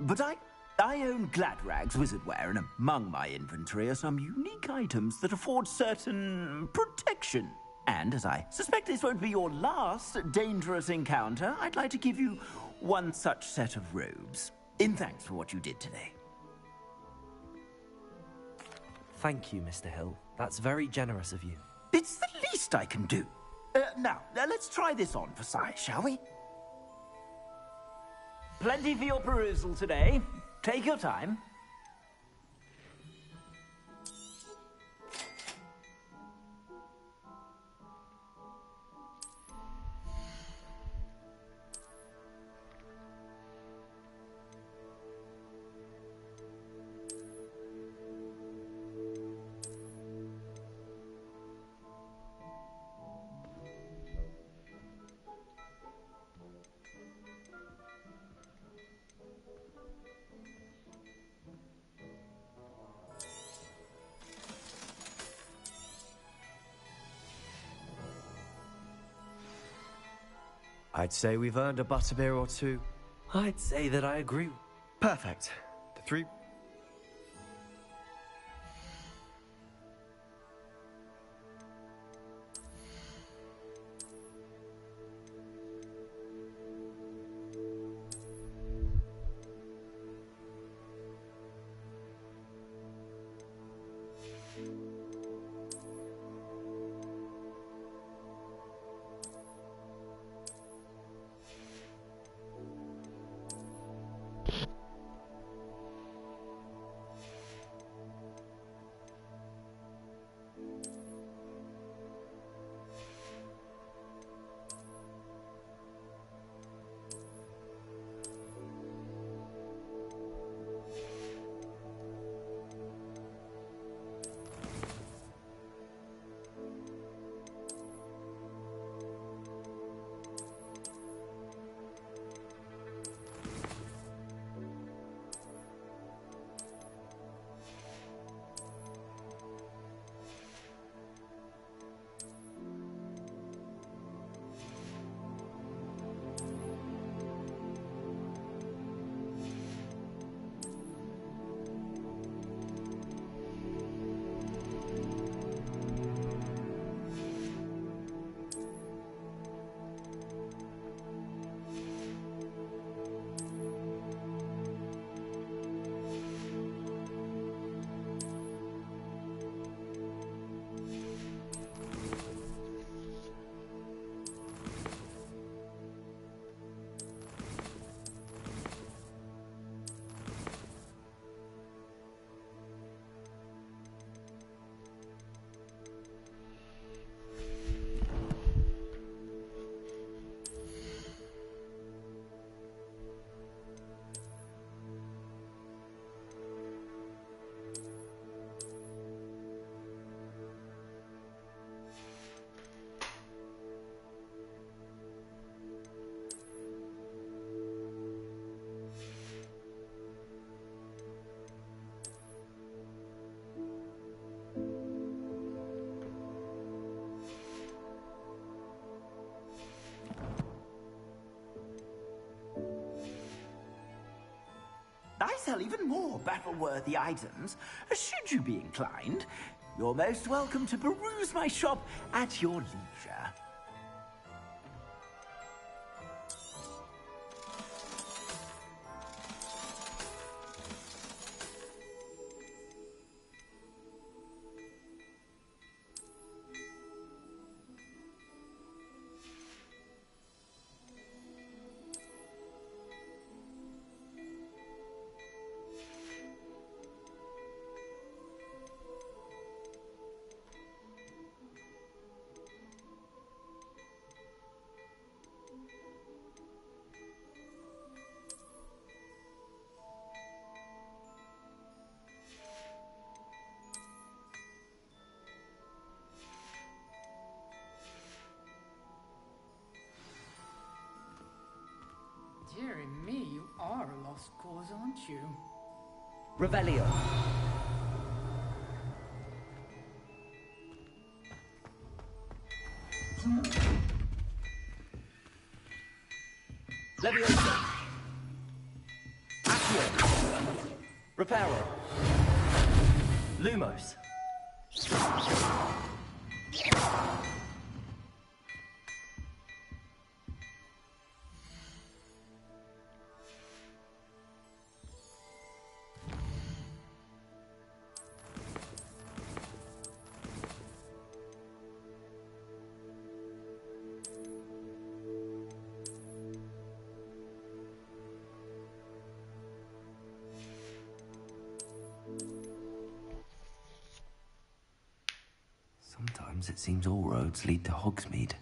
But I own Gladrag's wizardware, and among my inventory are some unique items that afford certain protection. And as I suspect this won't be your last dangerous encounter, I'd like to give you one such set of robes, in thanks for what you did today. Thank you, Mr. Hill. That's very generous of you. It's the least I can do. Now, let's try this on for size, shall we? Plenty for your perusal today. Take your time. I'd say we've earned a butterbeer or two. I'd say that I agree. Perfect. The three... sell even more battle-worthy items, should you be inclined. You're most welcome to peruse my shop at your leisure. Dearie me, you are a lost cause, aren't you? Revelio. Leviosa. Accio. Reparo. Lumos. Sometimes it seems all roads lead to Hogsmeade.